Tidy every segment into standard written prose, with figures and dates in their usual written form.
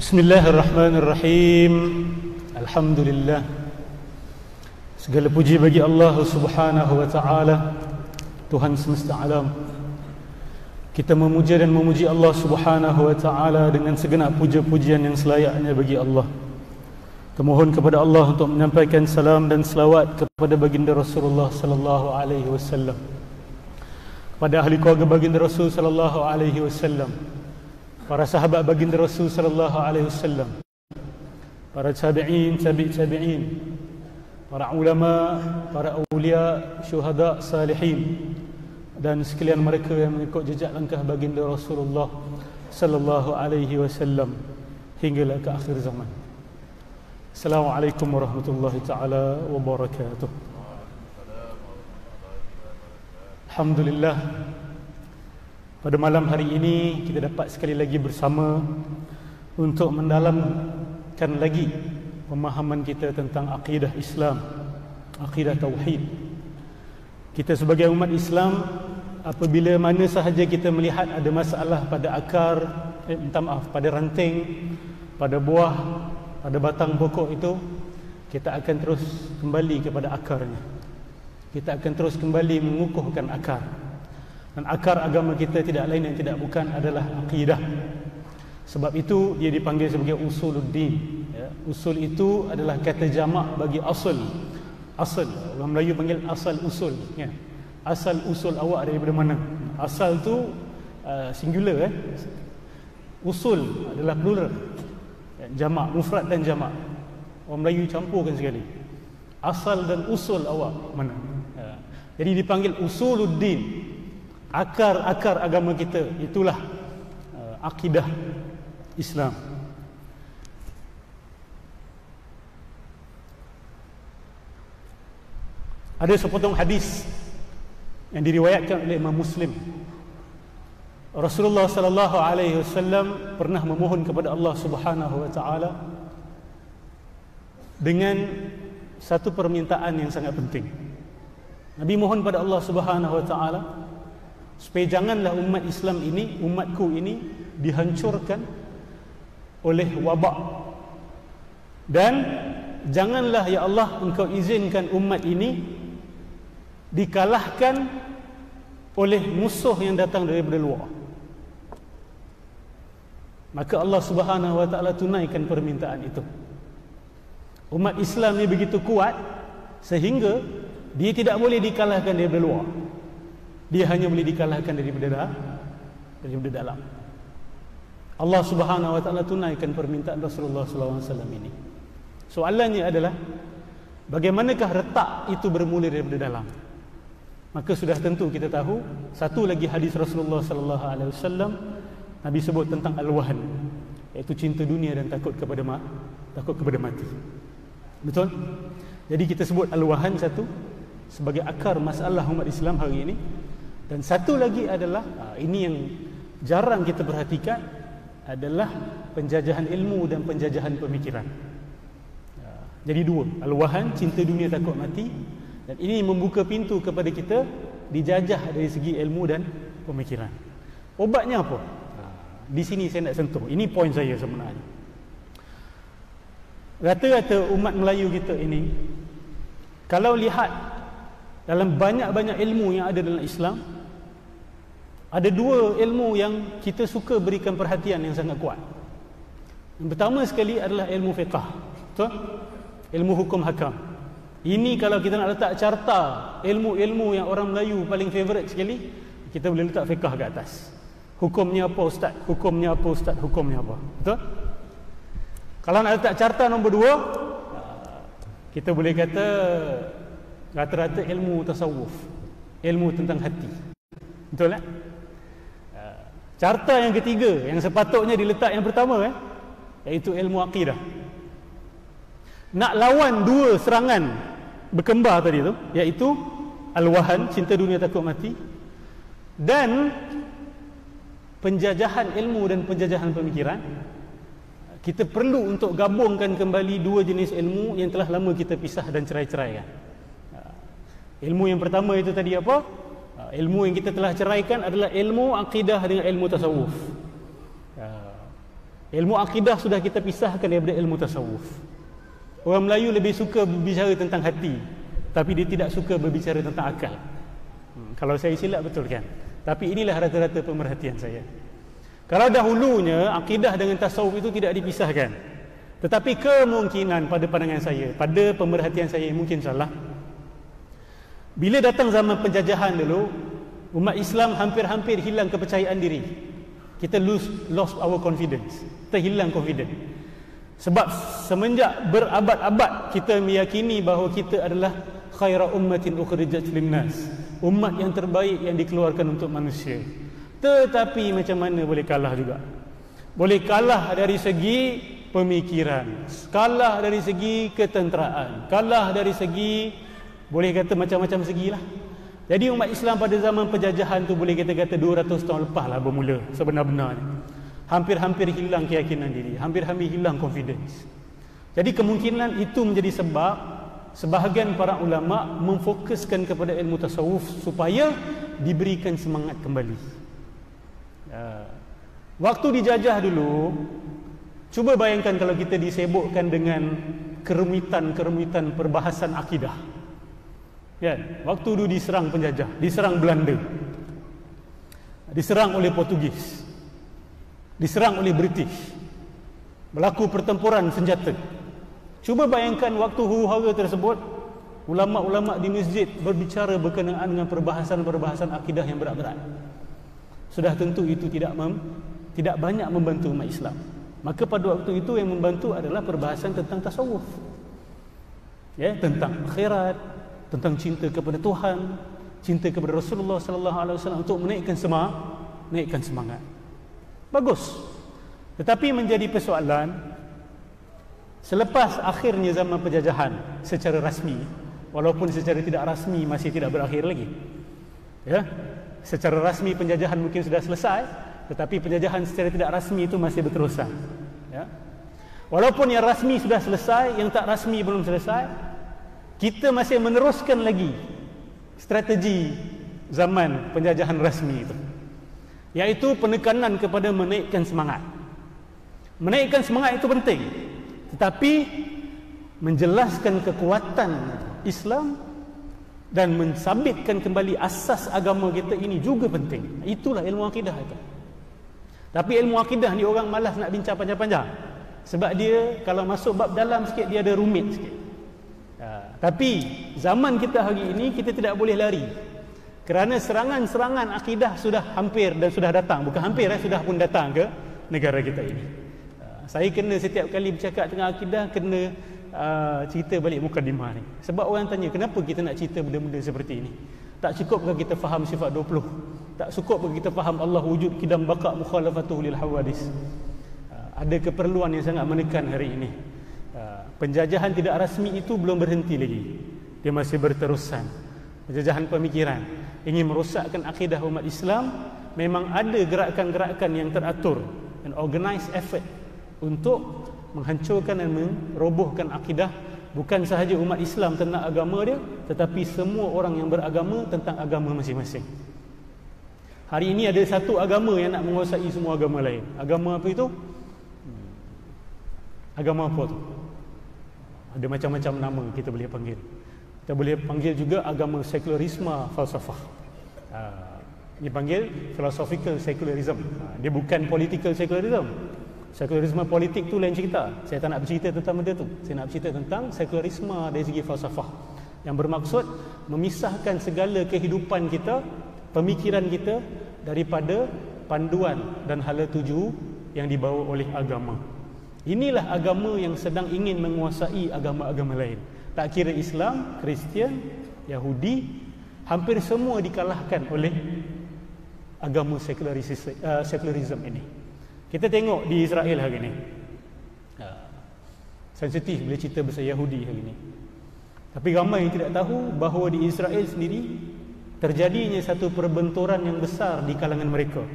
Bismillahirrahmanirrahim. Alhamdulillah. Segala puji bagi Allah Subhanahu wa taala, Tuhan semesta alam. Kita memuja dan memuji Allah Subhanahu wa taala dengan segenap puja-pujian yang selayaknya bagi Allah. Kemohon kepada Allah untuk menyampaikan salam dan selawat kepada baginda Rasulullah sallallahu alaihi wasallam, kepada ahli keluarga baginda Rasul sallallahu alaihi wasallam, para sahabat baginda Rasul sallallahu alaihi wasallam, para tabi'in, tabi'in, para ulama, para awliya, syuhada, salihin, dan sekalian mereka yang mengikut jejak langkah baginda Rasulullah sallallahu alaihi wasallam hinggalah ke akhir zaman. Assalamualaikum warahmatullahi taala wabarakatuh. Alhamdulillah, pada malam hari ini kita dapat sekali lagi bersama untuk mendalamkan lagi pemahaman kita tentang akidah Islam, akidah tauhid. Kita sebagai umat Islam, apabila mana sahaja kita melihat ada masalah pada akar, pada ranting, pada buah, pada batang pokok itu, kita akan terus kembali kepada akarnya. Kita akan terus kembali mengukuhkan akar. Dan akar agama kita tidak lain dan tidak bukan adalah akidah. Sebab itu dia dipanggil sebagai usuluddin. Ya, usul itu adalah kata jamak bagi asal. Asal, orang Melayu panggil asal usul. Ya. Asal usul awak daripada mana? Asal tu singular. Usul adalah plural. Ya, jamak, mufrad dan jamak. Orang Melayu campurkan sekali. Asal dan usul awak mana? Ya. Jadi dipanggil usuluddin. Akar-akar agama kita, itulah akidah Islam. Ada sepotong hadis yang diriwayatkan oleh Imam Muslim. Rasulullah sallallahu alaihi wasallam pernah memohon kepada Allah Subhanahu wa taala dengan satu permintaan yang sangat penting. Nabi mohon pada Allah Subhanahu wa taala supaya janganlah umat Islam ini, umatku ini dihancurkan oleh wabak, dan janganlah ya Allah engkau izinkan umat ini dikalahkan oleh musuh yang datang daripada luar. Maka Allah Subhanahu wa taala tunaikan permintaan itu. Umat Islam ni begitu kuat sehingga dia tidak boleh dikalahkan daripada luar. Dia hanya boleh dikalahkan daripada dalam. Allah Subhanahu wa taala tunaikan permintaan Rasulullah sallallahu alaihi wasallam ini. Soalannya adalah, bagaimanakah retak itu bermula daripada dalam? Maka sudah tentu kita tahu satu lagi hadis Rasulullah sallallahu alaihi wasallam, Nabi sebut tentang al-wahan, iaitu cinta dunia dan takut kepada mati. Betul? Jadi kita sebut al-wahan satu sebagai akar masalah umat Islam hari ini. Dan satu lagi adalah, ini yang jarang kita perhatikan, adalah penjajahan ilmu dan penjajahan pemikiran. Jadi dua, al-wahan, cinta dunia takut mati, dan ini membuka pintu kepada kita dijajah dari segi ilmu dan pemikiran. Obatnya apa? Di sini saya nak sentuh. Ini poin saya sebenarnya. Rata-rata umat Melayu kita ini, kalau lihat dalam banyak-banyak ilmu yang ada dalam Islam, ada dua ilmu yang kita suka berikan perhatian yang sangat kuat. Yang pertama sekali adalah ilmu fiqh. Betul? Ilmu hukum hakam. Ini kalau kita nak letak carta ilmu-ilmu yang orang Melayu paling favourite sekali, kita boleh letak fiqh kat atas. Hukumnya apa ustaz? Hukumnya apa ustaz? Hukumnya apa? Betul? Kalau nak letak carta nombor dua, kita boleh kata rata-rata ilmu tasawuf, ilmu tentang hati. Betul tak? Carta yang ketiga, yang sepatutnya diletak yang pertama, iaitu ilmu akidah. Nak lawan dua serangan berkembar tadi tu, iaitu al-wahan, cinta dunia takut mati, dan penjajahan ilmu dan penjajahan pemikiran. Kita perlu untuk gabungkan kembali dua jenis ilmu yang telah lama kita pisah dan cerai-ceraikan. Ilmu yang pertama itu tadi apa? Ilmu yang kita telah ceraikan adalah ilmu akidah dengan ilmu tasawuf. Ilmu akidah sudah kita pisahkan daripada ilmu tasawuf. Orang Melayu lebih suka berbicara tentang hati, tapi dia tidak suka berbicara tentang akal. Kalau saya silap betul kan? Tapi inilah rata-rata pemerhatian saya. Kalau dahulunya akidah dengan tasawuf itu tidak dipisahkan. Tetapi kemungkinan pada pandangan saya, pada pemerhatian saya mungkin salah. Bila datang zaman penjajahan dulu, umat Islam hampir-hampir hilang kepercayaan diri. Kita lost our confidence. Kita hilang confidence. Sebab semenjak berabad-abad kita meyakini bahawa kita adalah khaira ummatin ukhrijat linnas, umat yang terbaik yang dikeluarkan untuk manusia. Tetapi macam mana boleh kalah juga? Boleh kalah dari segi pemikiran, kalah dari segi ketenteraan, kalah dari segi, boleh kata macam-macam segilah. Jadi umat Islam pada zaman penjajahan tu boleh kita kata 200 tahun lepas lah bermula sebenar-benarnya. Hampir-hampir hilang keyakinan diri, hampir-hampir hilang confidence. Jadi kemungkinan itu menjadi sebab sebahagian para ulama memfokuskan kepada ilmu tasawuf supaya diberikan semangat kembali. Waktu dijajah dulu, cuba bayangkan kalau kita disibukkan dengan kerumitan-kerumitan perbahasan akidah. Ya, waktu dulu diserang penjajah, diserang Belanda, diserang oleh Portugis, diserang oleh British, berlaku pertempuran senjata. Cuba bayangkan waktu huru-hara tersebut, ulama-ulama di masjid berbicara berkenaan dengan perbahasan-perbahasan akidah yang berat-berat. Sudah tentu itu tidak banyak membantu umat Islam. Maka pada waktu itu yang membantu adalah perbahasan tentang tasawuf, ya, tentang akhirat, tentang cinta kepada Tuhan, cinta kepada Rasulullah sallallahu alaihi wasallam, untuk menaikkan semangat. Bagus. Tetapi menjadi persoalan selepas akhirnya zaman penjajahan secara rasmi, walaupun secara tidak rasmi masih tidak berakhir lagi. Ya. Secara rasmi penjajahan mungkin sudah selesai, tetapi penjajahan secara tidak rasmi itu masih berterusan. Ya. Walaupun yang rasmi sudah selesai, yang tak rasmi belum selesai, kita masih meneruskan lagi strategi zaman penjajahan rasmi itu, iaitu penekanan kepada menaikkan semangat. Menaikkan semangat itu penting, tetapi menjelaskan kekuatan Islam dan mensabitkan kembali asas agama kita ini juga penting. Itulah ilmu akidah itu. Tapi ilmu akidah ni orang malas nak bincang panjang-panjang, sebab dia kalau masuk bab dalam sikit dia ada rumit sikit. Tapi zaman kita hari ini kita tidak boleh lari, kerana serangan-serangan akidah sudah hampir dan sudah datang. Bukan hampir, sudah pun datang ke negara kita ini. Saya kena setiap kali bercakap tentang akidah kena cerita balik mukadimah ni. Sebab orang tanya, kenapa kita nak cerita benda-benda seperti ini? Tak cukup ke kita faham sifat 20? Tak cukup ke kita faham Allah wujud, kidam baqa, mukhalafatuhu lil hawadis? Ada keperluan yang sangat menekan hari ini. Penjajahan tidak rasmi itu belum berhenti lagi, dia masih berterusan. Penjajahan pemikiran ingin merosakkan akidah umat Islam. Memang ada gerakan-gerakan yang teratur dan organized effort untuk menghancurkan dan merobohkan akidah, bukan sahaja umat Islam tentang agama dia, tetapi semua orang yang beragama tentang agama masing-masing. Hari ini ada satu agama yang nak menguasai semua agama lain. Agama apa itu? Agama apa tu? Ada macam-macam nama kita boleh panggil. Kita boleh panggil juga agama sekularisme falsafah. Dia panggil philosophical secularism. Dia bukan political secularism. Sekularisme politik tu lain cerita. Saya tak nak bercerita tentang benda tu. Saya nak bercerita tentang sekularisme dari segi falsafah, yang bermaksud memisahkan segala kehidupan kita, pemikiran kita daripada panduan dan hala tuju yang dibawa oleh agama. Inilah agama yang sedang ingin menguasai agama-agama lain. Tak kira Islam, Kristian, Yahudi, hampir semua dikalahkan oleh agama sekularism ini. Kita tengok di Israel hari ini. Sensitif bila cerita pasal Yahudi hari ini. Tapi ramai yang tidak tahu bahawa di Israel sendiri terjadinya satu perbenturan yang besar di kalangan mereka.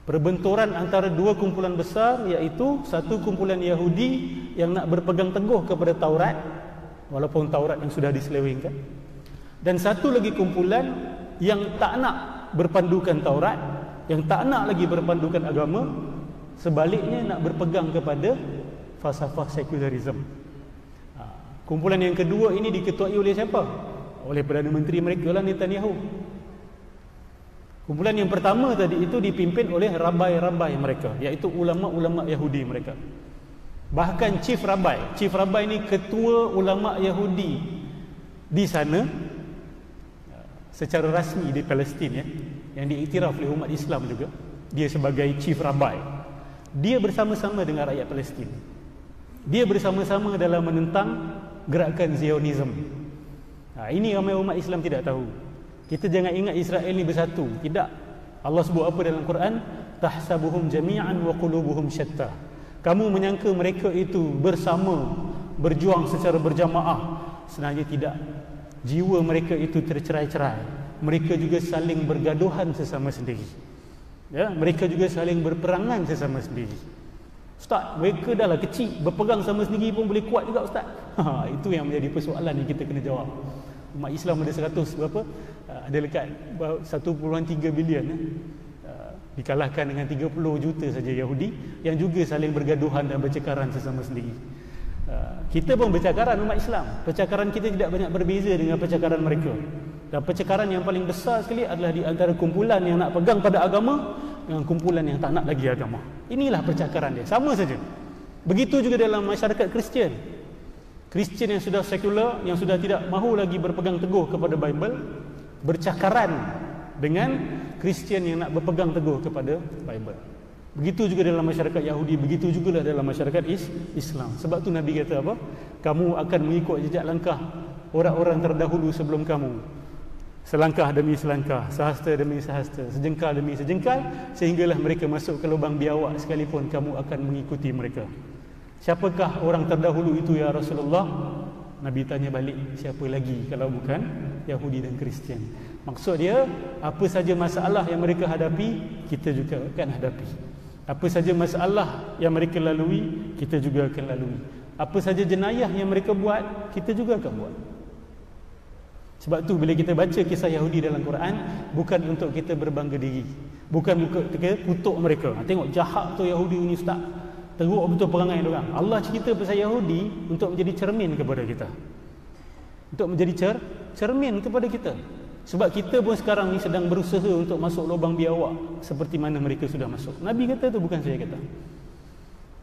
Perbenturan antara dua kumpulan besar, iaitu satu kumpulan Yahudi yang nak berpegang teguh kepada Taurat, walaupun Taurat yang sudah diselewengkan, dan satu lagi kumpulan yang tak nak berpandukan Taurat, yang tak nak lagi berpandukan agama, Sebaliknya nak berpegang kepada falsafah sekularisme. Kumpulan yang kedua ini diketuai oleh siapa? Oleh Perdana Menteri mereka lah, Netanyahu. Kumpulan yang pertama tadi itu dipimpin oleh rabai-rabai mereka, iaitu ulama-ulama Yahudi mereka. Bahkan Chief Rabbi ini ketua ulama Yahudi di sana secara rasmi di Palestin, yang diiktiraf oleh umat Islam juga. Dia sebagai Chief Rabbi. Dia bersama-sama dengan rakyat Palestin. Dia bersama-sama dalam menentang gerakan Zionism. Ini ramai umat Islam tidak tahu. Kita jangan ingat Israel ni bersatu. Tidak. Allah sebut apa dalam Quran? Tahsabuhum jami'an wa qulubuhum syatta. Kamu menyangka mereka itu bersama, berjuang secara berjamaah. Sebenarnya tidak. Jiwa mereka itu tercerai-cerai. Mereka juga saling bergaduhan sesama sendiri. Mereka juga saling berperangan sesama sendiri. Ustaz, mereka dah lah kecil, berpegang sama sendiri pun boleh kuat juga Ustaz. Itu yang menjadi persoalan yang kita kena jawab. Umat Islam ada 100 berapa? Ada dekat 1.3 bilion. Dikalahkan dengan 30 juta saja Yahudi yang juga saling bergaduhan dan bercakaran sesama sendiri. Kita pun bercakaran umat Islam. Percakaran kita tidak banyak berbeza dengan percakaran mereka. Dan percakaran yang paling besar sekali adalah di antara kumpulan yang nak pegang pada agama dengan kumpulan yang tak nak lagi agama. Inilah percakaran dia, sama saja. Begitu juga dalam masyarakat Kristian. Kristian yang sudah sekular, yang sudah tidak mahu lagi berpegang teguh kepada Bible, bercakaran dengan Kristian yang nak berpegang teguh kepada Bible. Begitu juga dalam masyarakat Yahudi, begitu juga dalam masyarakat Islam. Sebab tu Nabi kata apa? Kamu akan mengikut jejak langkah orang-orang terdahulu sebelum kamu. Selangkah demi selangkah, sehasta demi sehasta, sejengkal demi sejengkal, sehinggalah mereka masuk ke lubang biawak sekalipun kamu akan mengikuti mereka. Siapakah orang terdahulu itu ya Rasulullah? Nabi tanya balik, siapa lagi kalau bukan Yahudi dan Kristian? Maksud dia, apa saja masalah yang mereka hadapi, kita juga akan hadapi. Apa saja masalah yang mereka lalui, kita juga akan lalui. Apa saja jenayah yang mereka buat, kita juga akan buat. Sebab tu bila kita baca kisah Yahudi dalam Quran, bukan untuk kita berbangga diri, bukan untuk kita kutuk mereka. Tengok jahat tu Yahudi ni Ustaz, teruk betul perangai diorang. Allah cerita pasal Yahudi untuk menjadi cermin kepada kita, untuk menjadi cermin kepada kita. Sebab kita pun sekarang ni sedang berusaha untuk masuk lubang biawak seperti mana mereka sudah masuk. Nabi kata tu, bukan saya kata.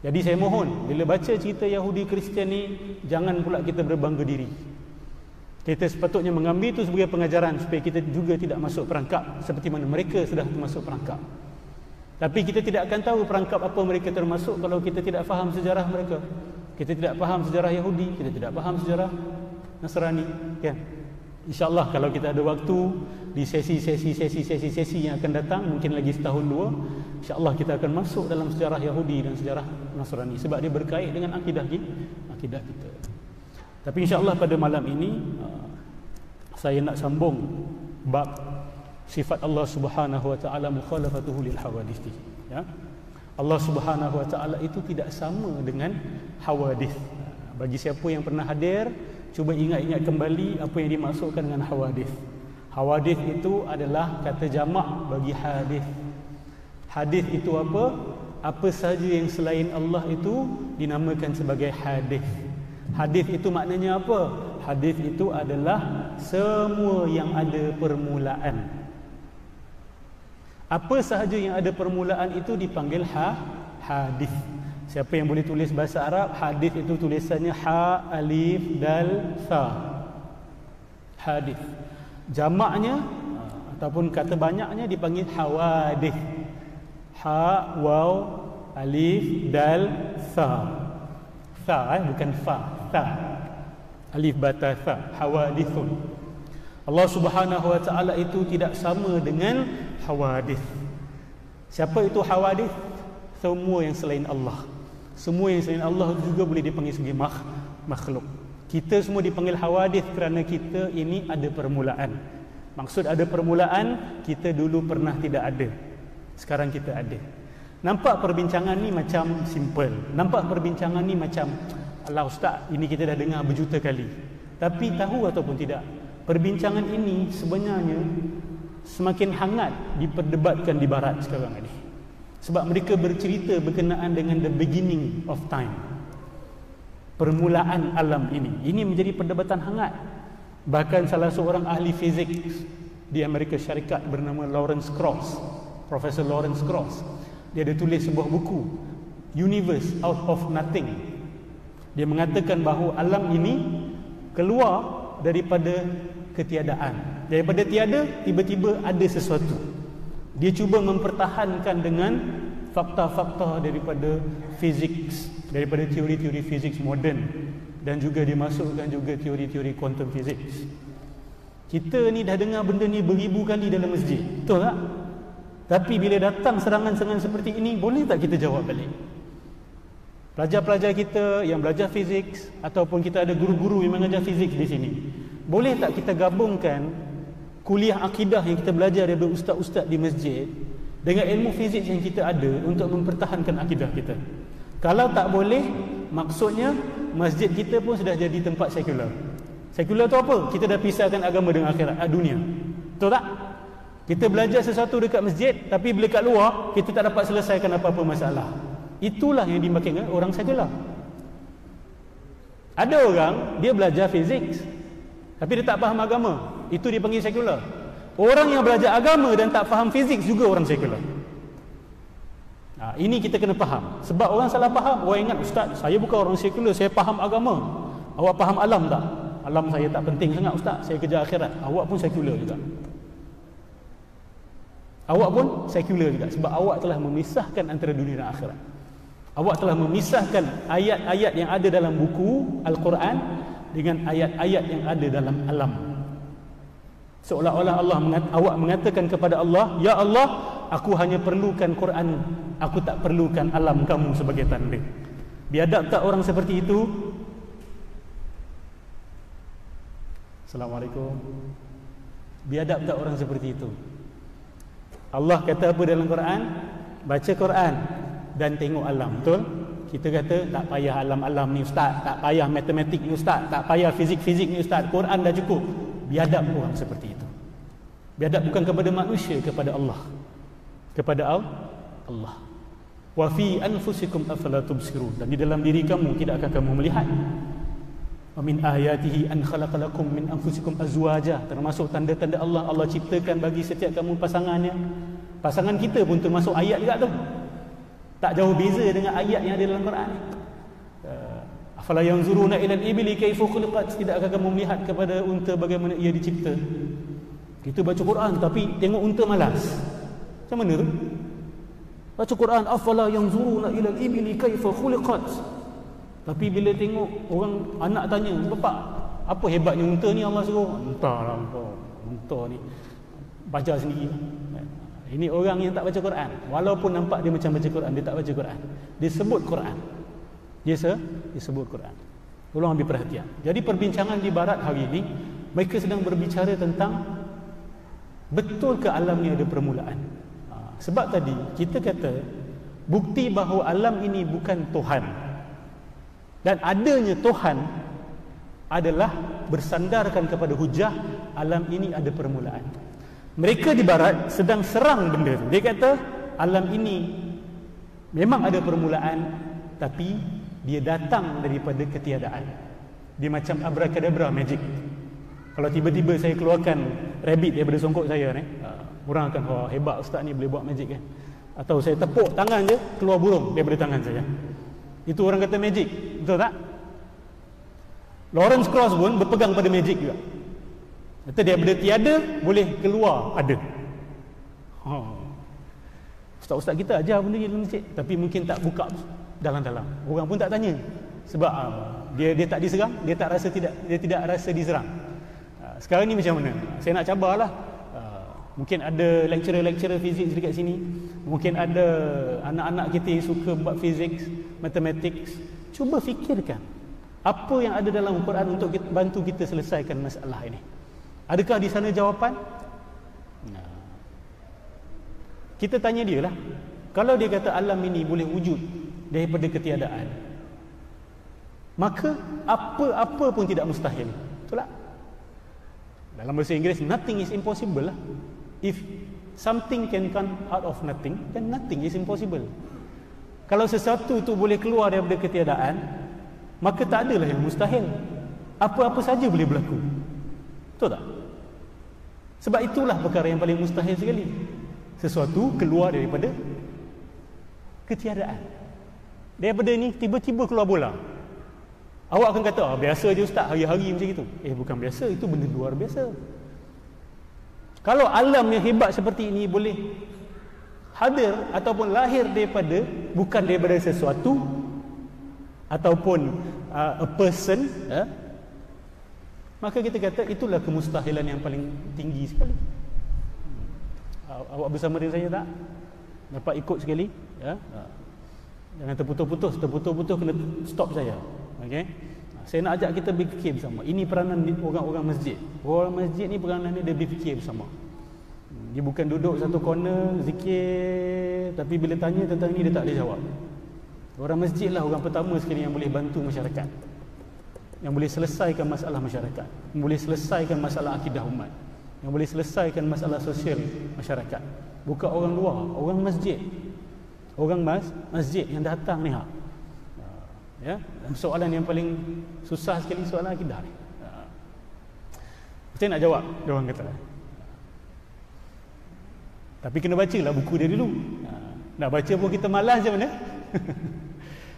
Jadi saya mohon, bila baca cerita Yahudi Kristian ni, jangan pula kita berbangga diri. Kita sepatutnya mengambil itu sebagai pengajaran supaya kita juga tidak masuk perangkap seperti mana mereka sudah masuk perangkap. Tapi kita tidak akan tahu perangkap apa mereka termasuk kalau kita tidak faham sejarah mereka. Kita tidak faham sejarah Yahudi, kita tidak faham sejarah Nasrani, kan? InsyaAllah kalau kita ada waktu di sesi yang akan datang, mungkin lagi setahun dua, InsyaAllah kita akan masuk dalam sejarah Yahudi dan sejarah Nasrani, sebab dia berkait dengan akidah kita. Tapi insyaAllah pada malam ini saya nak sambung bab sifat Allah Subhanahu wa taala mukhalafatuhu lil hawadith. Ya. Allah Subhanahu wa taala itu tidak sama dengan hawadith. Bagi siapa yang pernah hadir, cuba ingat-ingat kembali apa yang dimaksudkan dengan hawadith. Hawadith itu adalah kata jamak bagi hadith. Hadith itu apa? Apa sahaja yang selain Allah itu dinamakan sebagai hadith. Hadis itu maknanya apa? Hadis itu adalah semua yang ada permulaan. Apa sahaja yang ada permulaan itu dipanggil hadis. Siapa yang boleh tulis bahasa Arab, hadis itu tulisannya ha, alif, dal, tha. Hadis. Jamaknya ataupun kata banyaknya dipanggil hawadith. Ha, waw, alif, dal, tha. Tha, bukan fa, tha. Alif bata tha, hawadithun. Allah Subhanahu wa taala itu tidak sama dengan hawadith. Siapa itu hawadith? Semua yang selain Allah. Semua yang selain Allah juga boleh dipanggil sebagai makhluk. Kita semua dipanggil hawadith kerana kita ini ada permulaan. Maksud ada permulaan, kita dulu pernah tidak ada, sekarang kita ada. Nampak perbincangan ni macam simple, nampak perbincangan ni macam Allah Ustaz, ini kita dah dengar berjuta kali. Tapi tahu ataupun tidak, perbincangan ini sebenarnya semakin hangat diperdebatkan di barat sekarang ini. Sebab mereka bercerita berkenaan dengan the beginning of time, permulaan alam ini. Ini menjadi perdebatan hangat. Bahkan salah seorang ahli fizik di Amerika Syarikat bernama Lawrence Krauss, Profesor Lawrence Krauss, dia ada tulis sebuah buku, Universe Out of Nothing. Dia mengatakan bahawa alam ini keluar daripada ketiadaan. Daripada tiada, tiba-tiba ada sesuatu. Dia cuba mempertahankan dengan fakta-fakta daripada fizik, daripada teori-teori fizik moden, dan juga dimasukkan juga teori-teori quantum physics. Kita ni dah dengar benda ni beribu kali dalam masjid, betul tak? Tapi bila datang serangan-serangan seperti ini, boleh tak kita jawab balik? Pelajar-pelajar kita yang belajar fizik, ataupun kita ada guru-guru yang mengajar fizik di sini, boleh tak kita gabungkan kuliah akidah yang kita belajar daripada ustaz-ustaz di masjid dengan ilmu fizik yang kita ada untuk mempertahankan akidah kita? Kalau tak boleh, maksudnya masjid kita pun sudah jadi tempat sekular. Sekular tu apa? Kita dah pisahkan agama dengan akhirat, dunia. Betul tak? Kita belajar sesuatu dekat masjid, tapi bila kat luar kita tak dapat selesaikan apa-apa masalah. Itulah yang dimaksudkan orang sekular. Ada orang dia belajar fizik tapi dia tak faham agama, itu dipanggil sekular. Orang yang belajar agama dan tak faham fizik juga orang sekular. Ini kita kena faham. Sebab orang salah faham, orang ingat, ustaz, saya bukan orang sekular, saya faham agama. Awak faham alam tak? Alam saya tak penting sangat ustaz, saya kejar akhirat. Awak pun sekular juga. Awak pun sekular juga, sebab awak telah memisahkan antara dunia dan akhirat. Awak telah memisahkan ayat-ayat yang ada dalam buku Al-Quran dengan ayat-ayat yang ada dalam alam. Seolah-olah awak mengatakan kepada Allah, ya Allah, aku hanya perlukan Quran, aku tak perlukan alam kamu sebagai tanda. Biadab tak orang seperti itu? Assalamualaikum. Biadab tak orang seperti itu? Allah kata apa dalam Quran? Baca Quran dan tengok alam, betul? Kita kata tak payah alam-alam ni ustaz, tak payah matematik ni ustaz, tak payah fizik-fizik ni ustaz, Quran dah cukup. Biadab orang seperti itu. Biadab bukan kepada manusia, kepada Allah. Kepada Allah. Wa fi anfusikum afala tubsirun. Dan di dalam diri kamu tidak akan kamu melihat. Wa min ayatihi an khalaqalakum min anfusikum azwaja. Termasuk tanda-tanda Allah, Allah ciptakan bagi setiap kamu pasangannya. Pasangan kita pun termasuk ayat juga tu. Tak jauh beza dengan ayat yang ada dalam Quran. Afala yanzuruna ila al-ibli kaifa khuliqat. Tidakkah kamu melihat kepada unta bagaimana ia dicipta? Kita baca Quran tapi tengok unta malas. Macam mana tu? Baca Quran, afala yanzuruna ila al-ibli kaifa khuliqat. Tapi bila tengok orang anak tanya, "Bapak, apa hebatnya unta ni Allah suruh?" "Entahlah, unta ni baca sendiri." Ini orang yang tak baca Quran. Walaupun nampak dia macam baca Quran, dia tak baca Quran. Dia sebut Quran. Dia sebut Quran. Tolong ambil perhatian. Jadi perbincangan di barat hari ini, mereka sedang berbicara tentang betul ke alam ni ada permulaan. Sebab tadi kita kata bukti bahawa alam ini bukan Tuhan dan adanya Tuhan adalah bersandarkan kepada hujah alam ini ada permulaan. Mereka di barat sedang serang benda tu. Dia kata alam ini memang ada permulaan, tapi dia datang daripada ketiadaan. Dia macam abracadabra, magic. Kalau tiba-tiba saya keluarkan rabbit daripada songkok saya ni, orang akan, wah hebat ustaz ni boleh buat magic kan. Atau saya tepuk tangan je, keluar burung daripada tangan saya. Itu orang kata magic, betul tak? Lawrence Krauss pun berpegang pada magic juga. Kata daripada tiada boleh keluar ada. Ustaz-ustaz kita ajar benda ni dalam masjid, tapi mungkin tak buka dalam-dalam. Orang pun tak tanya. Sebab dia tak diserang, dia tidak rasa diserang. Sekarang ni macam mana? Saya nak cabarlah. Mungkin ada lecturer fizik dekat sini. Mungkin ada anak-anak kita yang suka buat fizik, matematik. Cuba fikirkan apa yang ada dalam Quran untuk bantu kita selesaikan masalah ini. Adakah di sana jawapan? Kita tanya dia lah. Kalau dia kata alam ini boleh wujud daripada ketiadaan, maka apa-apa pun tidak mustahil. Betul tak? Dalam bahasa Inggeris, nothing is impossible lah. If something can come out of nothing, then nothing is impossible. Kalau sesuatu tu boleh keluar daripada ketiadaan, maka tak adalah yang mustahil. Apa-apa saja boleh berlaku. Betul tak? Sebab itulah perkara yang paling mustahil sekali. Sesuatu keluar daripada ketiadaan. Daripada ni tiba-tiba keluar bola. Awak akan kata, biasa je ustaz, hari-hari macam itu. Bukan biasa, itu benda luar biasa. Kalau alam yang hebat seperti ini boleh hadir ataupun lahir daripada, bukan daripada sesuatu ataupun a person, maka kita kata itulah kemustahilan yang paling tinggi sekali. Awak bersama dengan saya tak? Dapat ikut sekali? Jangan terputus-putus kena stop saya. Okey. Saya nak ajak kita berfikir bersama. Ini peranan orang-orang masjid. Orang masjid ni peranan dia berfikir bersama. Dia bukan duduk satu corner zikir, tapi bila tanya tentang ini dia tak boleh jawab. Orang masjid lah orang pertama sekali yang boleh bantu masyarakat, yang boleh selesaikan masalah masyarakat, yang boleh selesaikan masalah akidah umat, yang boleh selesaikan masalah sosial masyarakat. Bukan orang luar, orang masjid. Orang masjid yang datang ni ya, soalan yang paling susah sekali, soalan akidah ni. Saya nak jawab, dia orang kata. Tapi kena bacalah buku dia dulu. Nak baca pun kita malas je mana.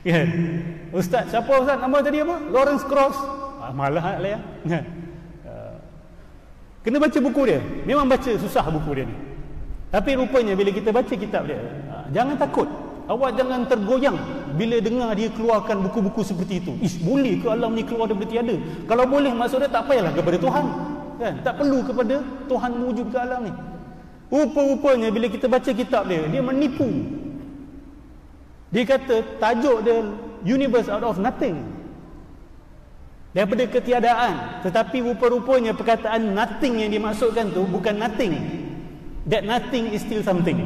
Kan? Ustaz, siapa ustaz? Nama tadi apa? Lawrence Krauss. Malas lah ya. Kena baca buku dia. Memang baca susah buku dia ni. Tapi rupanya bila kita baca kitab dia, jangan takut. Awak jangan tergoyang bila dengar dia keluarkan buku-buku seperti itu. Boleh ke alam ni keluar daripada tiada? Kalau boleh, maksud dia tak payahlah kepada Tuhan. Kan? Tak perlu kepada Tuhan mewujud ke alam ni. Rupa-rupanya bila kita baca kitab dia, dia menipu. Dia kata tajuk dia universe out of nothing, daripada ketiadaan. Tetapi rupa-rupanya perkataan nothing yang dimaksudkan tu bukan nothing. That nothing is still something.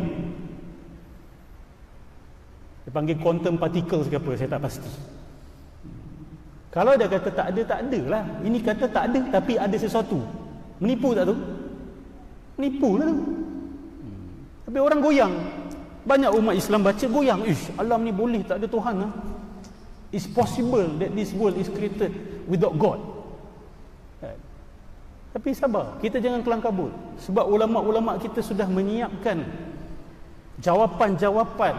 Dia panggil quantum particles ke apa, saya tak pasti. Kalau dia kata tak ada lah. Ini kata tak ada tapi ada sesuatu. Menipu tak tu? Menipu lah tu. Tapi orang goyang. Banyak umat Islam baca goyang. Alam ni boleh tak ada Tuhan lah. It's possible that this world is created without God. Tapi sabar, kita jangan kelang kabut. Sebab ulama-ulama kita sudah menyiapkan jawapan-jawapan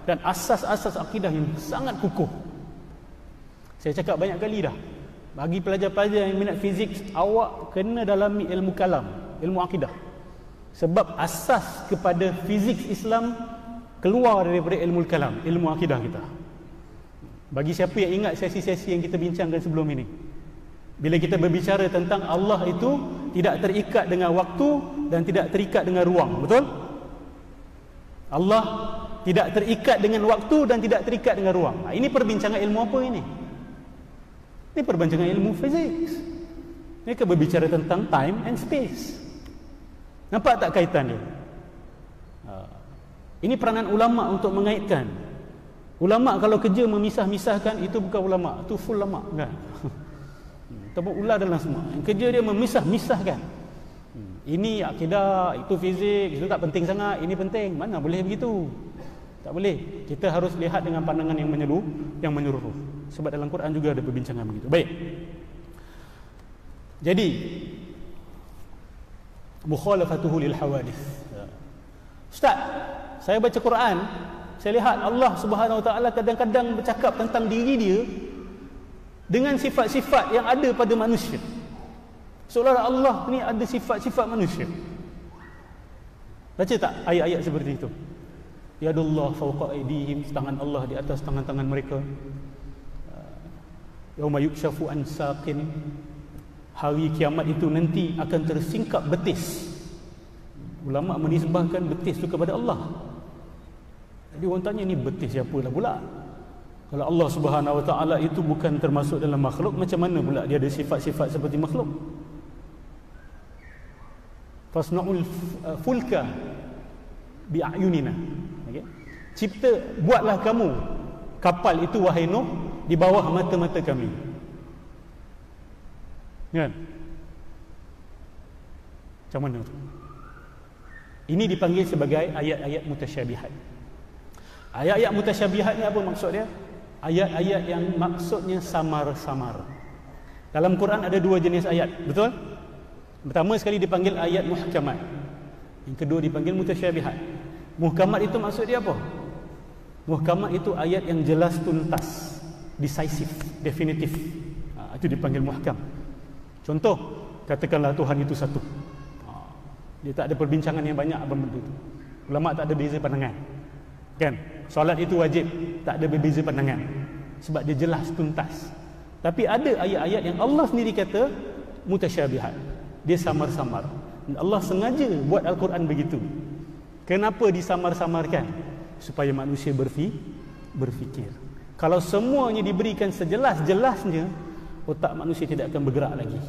dan asas-asas akidah yang sangat kukuh. Saya cakap banyak kali dah. Bagi pelajar-pelajar yang minat fizik, awak kena dalami ilmu kalam, ilmu akidah. Sebab asas kepada fizik Islam keluar daripada ilmu kalam, ilmu akidah kita. Bagi siapa yang ingat sesi-sesi yang kita bincangkan sebelum ini, bila kita berbicara tentang Allah itu tidak terikat dengan waktu dan tidak terikat dengan ruang, betul? Allah tidak terikat dengan waktu dan tidak terikat dengan ruang. Ini perbincangan ilmu apa ini? Ini perbincangan ilmu fizik. Mereka berbicara tentang time and space. Nampak tak kaitan dia? Ini peranan ulama untuk mengaitkan. Ulama kalau kerja memisah-misahkan, itu bukan ulama, itu full lama kan? Ataupun ular dalam semua. Kerja dia memisah-misahkan. Ini akidah, itu fizik, itu tak penting sangat, ini penting. Mana boleh begitu? Tak boleh. Kita harus lihat dengan pandangan yang menyeluruh. Sebab dalam Quran juga ada perbincangan begitu. Baik. Jadi mukhalafatuhu lil hawadith. Ustaz, saya baca Quran, saya lihat Allah Subhanahu Wa Taala kadang-kadang bercakap tentang diri dia dengan sifat-sifat yang ada pada manusia. Seolah-olah Allah ni ada sifat-sifat manusia. Baca tak ayat-ayat seperti itu? Yadullah fawqa aydihim, tangan Allah di atas tangan-tangan mereka. Yauma yukshafu an saqin, hari kiamat itu nanti akan tersingkap betis. Ulama menisbahkan betis itu kepada Allah. Jadi orang tanya, ni betis siapalah pula? Kalau Allah Subhanahu Wa Taala itu bukan termasuk dalam makhluk, macam mana pula dia ada sifat-sifat seperti makhluk? Fasna'ul fulka bi'ayunina. Okay? Buatlah kamu kapal itu wahai Nuh di bawah mata-mata kami. Kan? Macam mana tu? Ini dipanggil sebagai ayat-ayat mutasyabihat. Ayat-ayat mutasyabihat ni apa maksud dia? Ayat-ayat yang maksudnya samar-samar. Dalam Quran ada dua jenis ayat, betul? Pertama sekali dipanggil ayat muhkamat. Yang kedua dipanggil mutasyabihat. Muhkamat itu maksud dia apa? Muhkamat itu ayat yang jelas tuntas, decisive, definitif. Itu dipanggil muhkam. Contoh, katakanlah Tuhan itu satu. Dia tak ada perbincangan yang banyak apa benda itu. Ulama tak ada beza pandangan. Kan? Solat itu wajib, tak ada berbeza pandangan. Sebab dia jelas tuntas. Tapi ada ayat-ayat yang Allah sendiri kata mutasyabihat. Dia samar-samar. Dan Allah sengaja buat Al-Quran begitu. Kenapa disamar-samarkan? Supaya manusia berfikir. Kalau semuanya diberikan sejelas-jelasnya, otak manusia tidak akan bergerak lagi.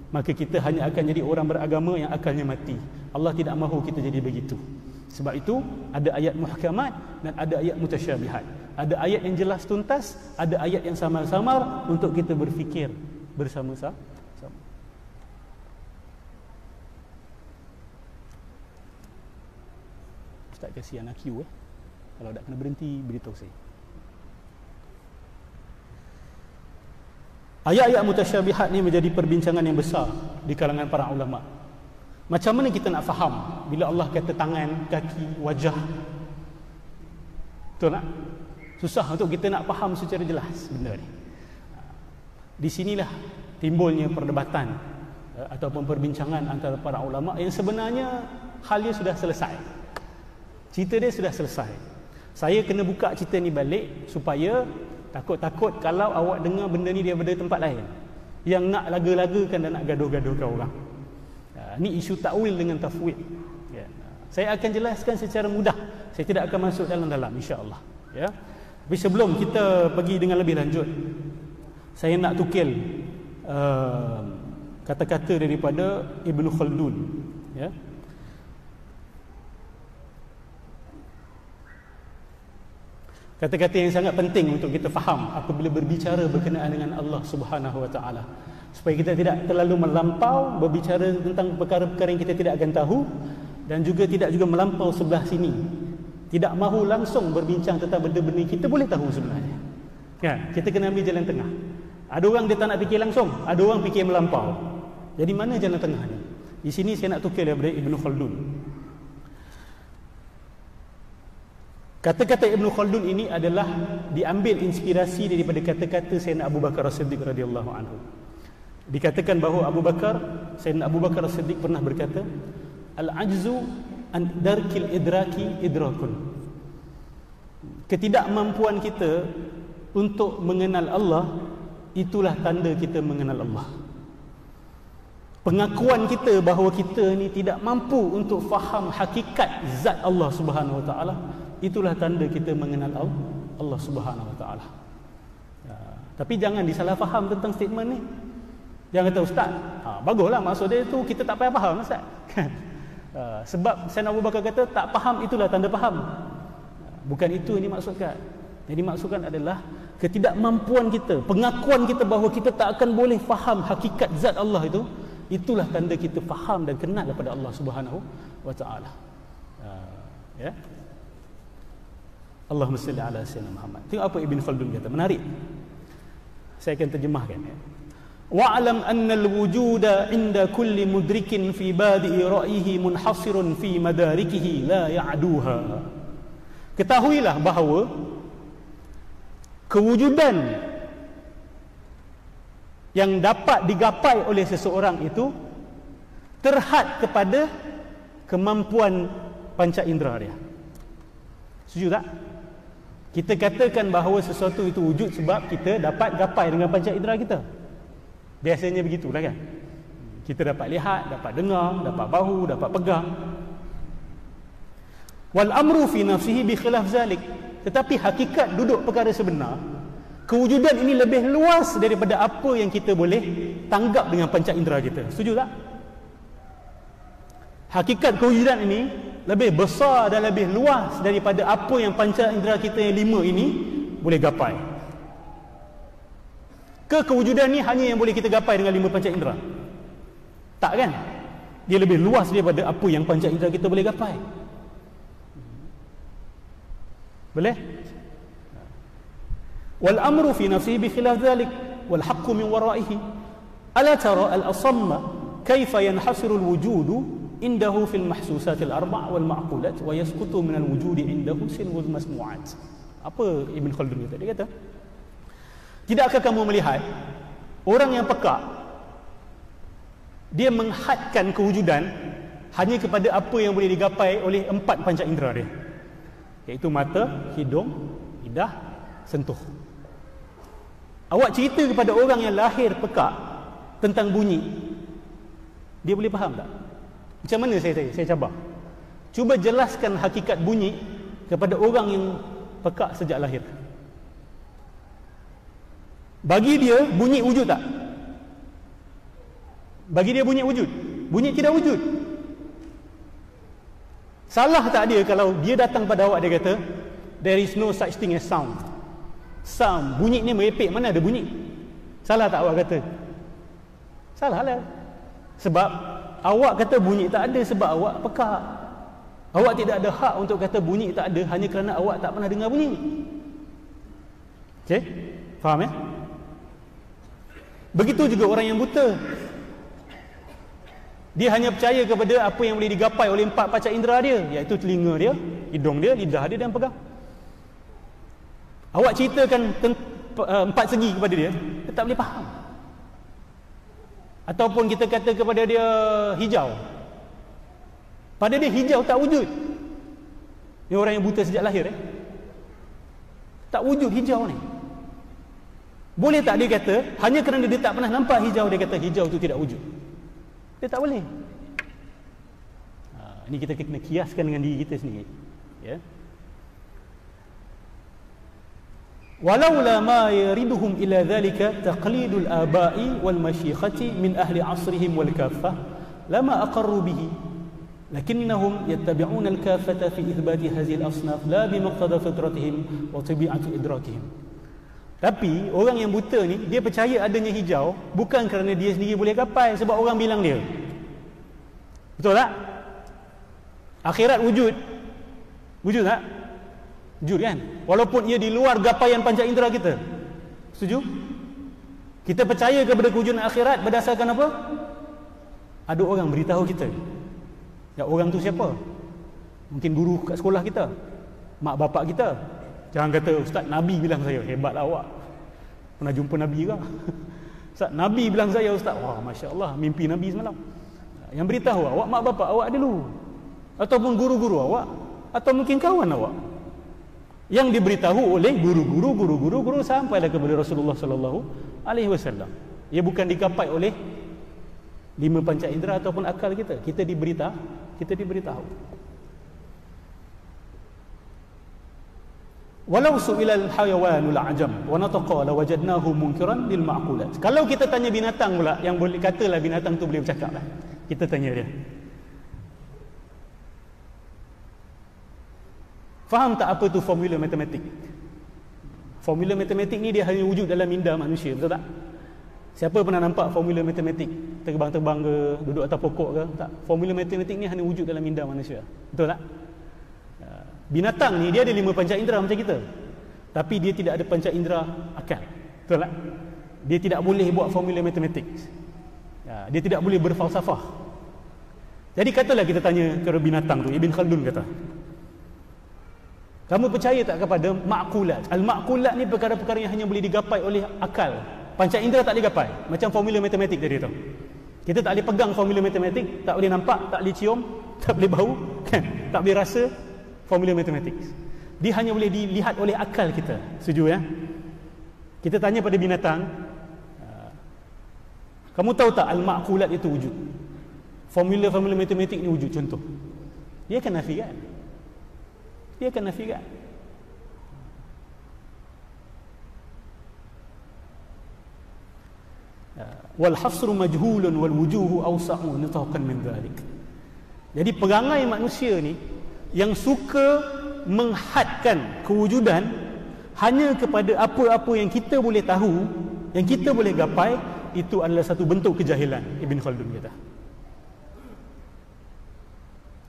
Maka kita hanya akan jadi orang beragama yang akalnya mati. Allah tidak mahu kita jadi begitu. Sebab itu ada ayat muhkamat dan ada ayat mutasyabihat. Ada ayat yang jelas tuntas, ada ayat yang samar-samar untuk kita berfikir bersama-sama. Ustaz kasih anak Q Kalau tak kena berhenti, beritahu saya. Ayat-ayat mutasyabihat ni menjadi perbincangan yang besar di kalangan para ulama. Macam mana kita nak faham bila Allah kata tangan, kaki, wajah? Betul tak? Susah untuk kita nak faham secara jelas benda ni. Di sinilah timbulnya perdebatan ataupun perbincangan antara para ulama yang sebenarnya halnya sudah selesai. Cerita dia sudah selesai. Saya kena buka cerita ni balik supaya takut-takut kalau awak dengar benda ni daripada tempat lain yang nak laga-lagakan dan nak gaduh-gaduhkan orang. Ni isu takwil dengan tafwid. Saya akan jelaskan secara mudah. Saya tidak akan masuk dalam-dalam, insya-Allah. Ya. Tapi sebelum kita pergi dengan lebih lanjut, saya nak tukil kata-kata daripada Ibn Khaldun. Ya. Kata-kata yang sangat penting untuk kita faham apabila berbicara berkenaan dengan Allah Subhanahu Wa Taala, supaya kita tidak terlalu melampau berbicara tentang perkara-perkara yang kita tidak akan tahu, dan juga tidak juga melampau sebelah sini, tidak mahu langsung berbincang tentang benda-benda yang kita boleh tahu sebenarnya. Kan? Kita kena ambil jalan tengah. Ada orang dia tak nak fikir langsung, ada orang fikir melampau. Jadi mana jalan tengah ni? Di sini saya nak tukar daripada Ibn Khaldun. Kata-kata Ibn Khaldun ini adalah diambil inspirasi daripada kata-kata Sayyidina Abu Bakar As-Siddiq radhiyallahu anhu. Dikatakan bahawa Sayyidina Abu Bakar As-Siddiq pernah berkata, al-ajzu an darkil idraki idrakun. Ketidakmampuan kita untuk mengenal Allah, itulah tanda kita mengenal Allah. Pengakuan kita bahawa kita ni tidak mampu untuk faham hakikat zat Allah Subhanahu Wa Taala, itulah tanda kita mengenal Allah Subhanahu Wa Taala. Tapi jangan disalah faham tentang statement ni. Jangan kata ustaz, baguslah maksud dia tu kita tak payah faham ustaz. Sebab Sayyidina Abu Bakar kata tak faham itulah tanda faham. Bukan itu yang dimaksudkan. Yang dimaksudkan adalah ketidakmampuan kita, pengakuan kita bahawa kita tak akan boleh faham hakikat zat Allah itu, itulah tanda kita faham dan kenal kepada Allah Subhanahu Wa Taala. Ya. Allahumma salli ala sayyidina Muhammad. Tengok apa Ibn Khaldun kata, menarik. Saya akan terjemahkan ya. Wa'lam anna al-wujuda 'inda kulli mudrikin fi badi'i ra'yihi munhasirun fi madarikihi la ya'duha. Ketahuilah bahawa kewujudan yang dapat digapai oleh seseorang itu terhad kepada kemampuan panca indera dia. Setuju tak? Kita katakan bahawa sesuatu itu wujud sebab kita dapat gapai dengan panca indera kita. Biasanya begitulah kan. Kita dapat lihat, dapat dengar, dapat bahu, dapat pegang. Wal amru fi nafsihi bi khilaf zalik. Tetapi hakikat duduk perkara sebenar, kewujudan ini lebih luas daripada apa yang kita boleh tanggap dengan panca indera kita. Setuju tak? Hakikat kewujudan ini lebih besar dan lebih luas daripada apa yang panca indera kita yang 5 ini boleh gapai. Kewujudan ni hanya yang boleh kita gapai dengan 5 panca indera? Tak kan? Dia lebih luas daripada apa yang panca indera kita boleh gapai. Boleh? Wal amru fi nafsihi bi khilaf dhalik wal haqqu min wara'ihi. Ala tara al asamma kaifa yanhasiru al wujudu indahu fil mahsusat al arba' wal ma'qulat wa yasqutu min al wujudi indahu silmul masmu'at. Apa Ibn Khaldun kata? Dia kata, tidakkah kamu melihat orang yang pekak, dia menghadkan kewujudan hanya kepada apa yang boleh digapai oleh 4 panca indera dia, iaitu mata, hidung, lidah, sentuh. Awak cerita kepada orang yang lahir pekak tentang bunyi, dia boleh faham tak? Macam mana saya cabar? Cuba jelaskan hakikat bunyi kepada orang yang pekak sejak lahir. Bagi dia bunyi wujud tak? Bagi dia bunyi wujud? Bunyi tidak wujud. Salah tak dia kalau dia datang pada awak, dia kata there is no such thing as sound. Sound, bunyi ni merepek, mana ada bunyi? Salah tak awak kata? Salah lah. Sebab awak kata bunyi tak ada sebab awak pekak. Awak tidak ada hak untuk kata bunyi tak ada hanya kerana awak tak pernah dengar bunyi. Okey? Faham ya? Begitu juga orang yang buta. Dia hanya percaya kepada apa yang boleh digapai oleh 4 panca indera dia, iaitu telinga dia, hidung dia, lidah dia dan pegang. Awak ceritakan 4 segi kepada dia, dia tak boleh faham. Ataupun kita kata kepada dia hijau, pada dia hijau tak wujud. Ni orang yang buta sejak lahir tak wujud hijau ni. Boleh tak dia kata hanya kerana dia tak pernah nampak hijau, dia kata hijau tu tidak wujud? Dia tak boleh. Ini kita kena kiaskan dengan diri kita sendiri, ya. Walaula ma yariduhum ila dhalika taqlidul aba'i wal masyikhati min ahli asrihim wal kaffah lama aqarru bihi lakinnahum yattabi'una al kaffata fi ithbati hadhihi al asnaf la bimaqtada fitratihim wa tabi'ati idrakihim. Tapi orang yang buta ni, dia percaya adanya hijau bukan kerana dia sendiri boleh gapai, sebab orang bilang dia. Betul tak? Akhirat wujud. Wujud tak? Wujud kan? Walaupun ia di luar gapaian panca indera kita. Setuju? Kita percaya kepada kewujudan akhirat berdasarkan apa? Ada orang beritahu kita. Ya, orang tu siapa? Mungkin guru kat sekolah kita, mak bapak kita. Jangan kata ustaz Nabi bilang saya, hebatlah awak. Pernah jumpa Nabi ke? Ustaz Nabi bilang saya ustaz. Wah, masya-Allah, mimpi Nabi semalam. Yang beritahu awak mak bapak awak dulu, ataupun guru-guru awak, atau mungkin kawan awak. Yang diberitahu oleh guru-guru sampailah kepada Rasulullah sallallahu alaihi wasallam. Ia bukan digapai oleh 5 panca indera ataupun akal kita. Kita diberitahu. Walau su'ilal hayawanul ajam wa nataqa lawajadnahu munkiran lil ma'qulat. Kalau kita tanya binatang pula, yang boleh katalah binatang tu boleh bercakap lah. Kita tanya dia, faham tak apa tu formula matematik? Formula matematik ni dia hanya wujud dalam minda manusia, betul tak? Siapa pernah nampak formula matematik terbang-terbang ke, duduk atas pokok ke? Tak. Formula matematik ni hanya wujud dalam minda manusia, betul tak? Binatang ni dia ada 5 panca indera macam kita, tapi dia tidak ada panca indera akal, betul tak? Dia tidak boleh buat formula matematik, dia tidak boleh berfalsafah. Jadi katalah kita tanya kepada binatang tu, Ibn Khaldun kata, kamu percaya tak kepada ma'qulat? Al-ma'qulat ni perkara-perkara yang hanya boleh digapai oleh akal, panca indera tak boleh gapai. Macam formula matematik tadi tu, kita tak boleh pegang formula matematik, tak boleh nampak, tak boleh cium, tak boleh bau, kan? Tak boleh rasa formula matematik. Dia hanya boleh dilihat oleh akal kita. Setuju ya? Kita tanya pada binatang, kamu tahu tak al-ma'qulat itu wujud? Formula-formula matematik ni wujud, contoh. Dia akan nafikan. Wal hasru majhulun wal wujuhu awsa'u nitaqan min dhalik. Jadi perangai manusia ni yang suka menghadkan kewujudan hanya kepada apa-apa yang kita boleh tahu, yang kita boleh gapai, itu adalah satu bentuk kejahilan. Ibn Khaldun kata.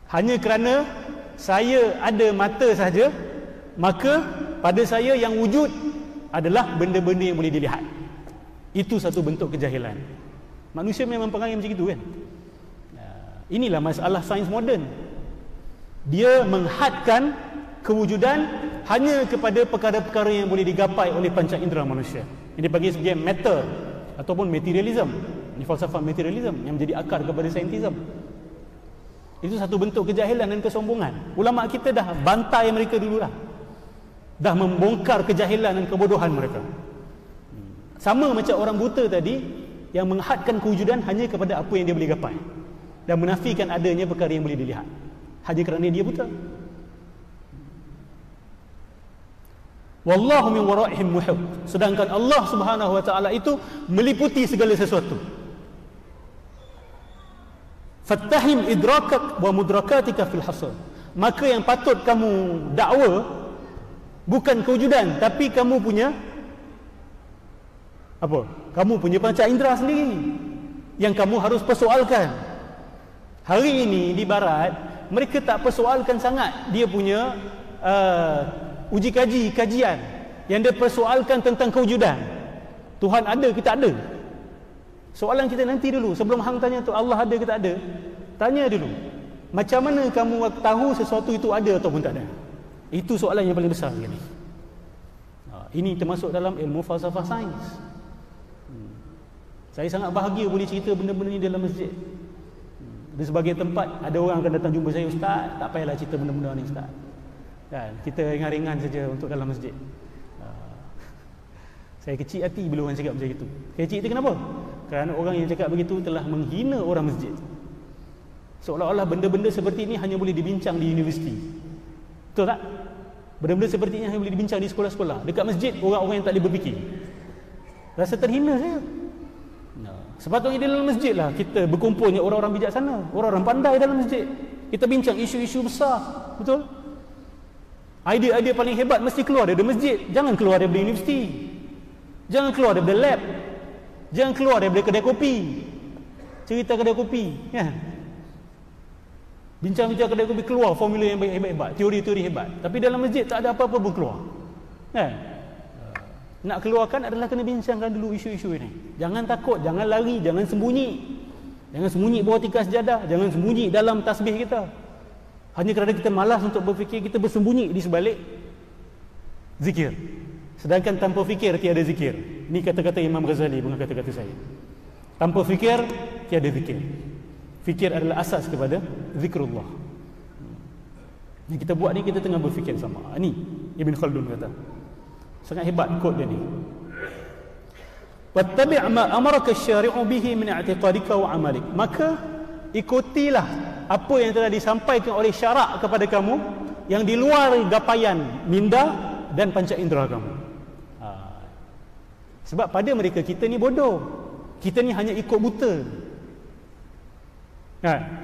Hanya kerana saya ada mata saja, maka pada saya yang wujud adalah benda-benda yang boleh dilihat. Itu satu bentuk kejahilan. Manusia memang perangai macam itu kan. Inilah masalah sains moden. Dia menghadkan kewujudan hanya kepada perkara-perkara yang boleh digapai oleh panca indera manusia. Ini bagi sebagai matter ataupun materialism. Ini falsafah materialism yang menjadi akar kepada saintism. Itu satu bentuk kejahilan dan kesombongan. Ulama kita dah bantai mereka dulu dah. Dah membongkar kejahilan dan kebodohan mereka. Sama macam orang buta tadi yang menghadkan kewujudan hanya kepada apa yang dia boleh gapai dan menafikan adanya perkara yang boleh dilihat hanya kerana dia buta. Wallahu min waraihim muhit. Sedangkan Allah Subhanahu wa taala itu meliputi segala sesuatu. Fattahim idrakak wa mudrakatika fil hasr. Maka yang patut kamu dakwa bukan kewujudan, tapi kamu punya apa? Kamu punya panca indera sendiri yang kamu harus persoalkan. Hari ini di barat mereka tak persoalkan sangat dia punya uji kaji, kajian. Yang dia persoalkan tentang kewujudan. Tuhan ada ke tak ada? Soalan kita nanti dulu, sebelum hang tanya tu Allah ada ke tak ada, tanya dulu, macam mana kamu tahu sesuatu itu ada ataupun tak ada? Itu soalan yang paling besar sekali. Ini termasuk dalam ilmu falsafah sains. Saya sangat bahagia boleh cerita benda-benda ni dalam masjid. Di sebagai tempat ada orang akan datang jumpa saya, ustaz, tak payahlah cerita benda-benda ni ustaz. Kan, kita ringan-ringan saja untuk dalam masjid. Saya kecil hati bila orang cakap macam itu. Kecil itu kenapa? Kerana orang yang cakap begitu telah menghina orang masjid. Seolah-olah benda-benda seperti ini hanya boleh dibincang di universiti. Betul tak? Benda-benda seperti ini hanya boleh dibincang di sekolah-sekolah. Dekat masjid, orang-orang yang tak boleh berfikir. Rasa terhina saya. Sepatutnya di dalam masjid lah kita berkumpulnya orang-orang bijaksana, orang-orang pandai dalam masjid. Kita bincang isu-isu besar. Betul? Idea-idea paling hebat mesti keluar dari masjid. Jangan keluar daripada universiti. Jangan keluar daripada lab. Jangan keluar daripada kedai kopi. Cerita kedai kopi, ya. Bincang-bincang kedai kopi, keluar formula yang hebat-hebat, teori-teori hebat. Tapi dalam masjid tak ada apa-apa pun keluar. Kan? Nak keluarkan adalah kena bincangkan dulu isu-isu ini. Jangan takut, jangan lari, jangan sembunyi. Jangan sembunyi bawah tikar sejadah, jangan sembunyi dalam tasbih kita. Hanya kerana kita malas untuk berfikir, kita bersembunyi di sebalik zikir. Sedangkan tanpa fikir tiada zikir. Ini kata-kata Imam Ghazali, bukan kata-kata saya. Tanpa fikir tiada zikir. Fikir adalah asas kepada zikrullah. Yang kita buat ni, kita tengah berfikir sama. Ini Ibn Khaldun kata. Sangat hebat kod dia ni. Wattabi' ma amaraka asy-syari'u bihi min i'tiqadika wa 'amalik. Maka ikutilah apa yang telah disampaikan oleh syarak kepada kamu yang di luar gapaian minda dan panca indera kamu. Sebab pada mereka kita ni bodoh. Kita ni hanya ikut buta.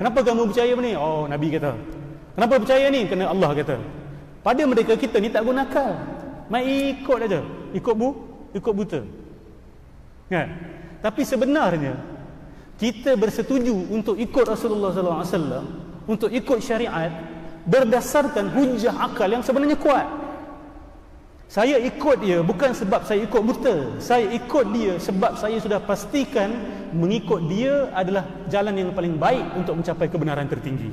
Kenapa kamu percaya ni? Oh, Nabi kata. Kenapa percaya ni? Kerana Allah kata. Pada mereka kita ni tak guna akal. Mai ikut aja, ikut buta. Kan? Tapi sebenarnya kita bersetuju untuk ikut Rasulullah sallallahu alaihi wasallam, untuk ikut syariat berdasarkan hujah akal yang sebenarnya kuat. Saya ikut dia bukan sebab saya ikut buta. Saya ikut dia sebab saya sudah pastikan mengikut dia adalah jalan yang paling baik untuk mencapai kebenaran tertinggi.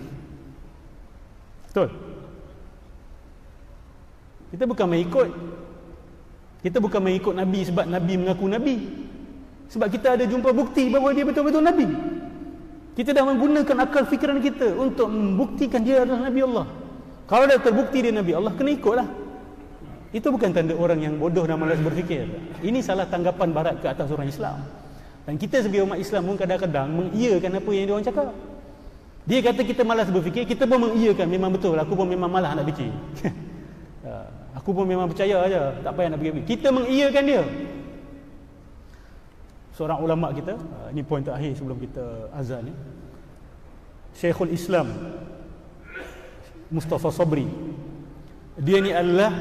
Betul? Kita bukan mengikut. Kita bukan mengikut Nabi sebab Nabi mengaku Nabi. Sebab kita ada jumpa bukti bahawa dia betul-betul Nabi. Kita dah menggunakan akal fikiran kita untuk membuktikan dia adalah Nabi Allah. Kalau dah terbukti dia Nabi Allah, kena ikutlah. Itu bukan tanda orang yang bodoh dan malas berfikir. Ini salah tanggapan barat ke atas orang Islam. Dan kita sebagai umat Islam pun kadang-kadang mengiyakan apa yang dia orang cakap. Dia kata kita malas berfikir, kita pun mengiyakan. Memang betul, aku pun memang malas nak fikir. Aku pun memang percaya aja, tak payah nak fikir. Kita mengiyakan dia. Seorang ulama kita, ini poin terakhir sebelum kita azan ni. Syekhul Islam Mustafa Sabri. Dia ni adalah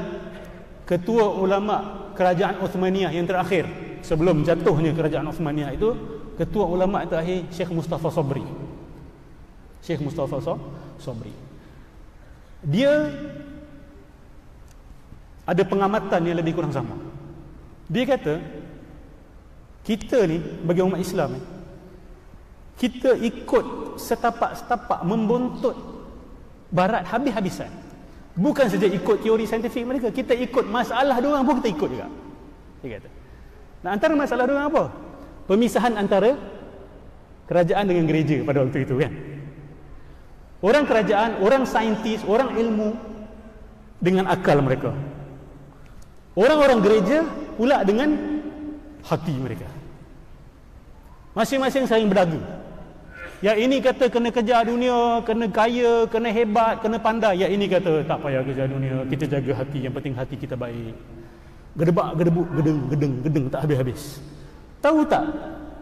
ketua ulama kerajaan Uthmaniyah yang terakhir. Sebelum jatuhnya kerajaan Uthmaniyah itu, ketua ulama terakhir Syekh Mustafa Sabri. Syekh Mustafa Sabri. Dia ada pengamatan yang lebih kurang sama. Dia kata, kita ni bagi umat Islam ni, kita ikut setapak-setapak membuntut barat habis-habisan. Bukan saja ikut teori saintifik mereka, kita ikut masalah diorang pun kita ikut juga. Dia kata. Nah, antara masalah diorang apa? Pemisahan antara kerajaan dengan gereja pada waktu itu kan. Orang kerajaan, orang saintis, orang ilmu dengan akal mereka. Orang-orang gereja pula dengan hati mereka. Masing-masing saling berdagu. Yang ini kata kena kejar dunia, kena kaya, kena hebat, kena pandai. Yang ini kata tak payah kejar dunia, kita jaga hati, yang penting hati kita baik. Gedebak, gedebuk, gedeng, tak habis-habis. Tahu tak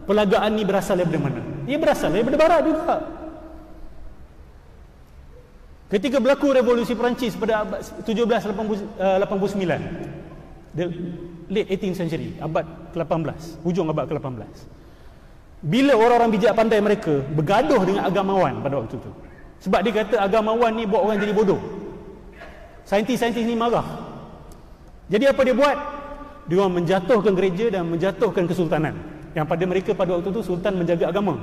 perlagaan ni berasal daripada mana? Ia berasal daripada barat juga. Ketika berlaku revolusi Perancis pada abad 1789, the late 18th century, abad ke-18, hujung abad ke-18. Bila orang-orang bijak pandai mereka bergaduh dengan agamawan pada waktu itu. Sebab dia kata agamawan ni buat orang jadi bodoh. Saintis-saintis ni marah. Jadi apa dia buat? Dia orang menjatuhkan gereja dan menjatuhkan kesultanan. Yang pada mereka pada waktu itu sultan menjaga agama.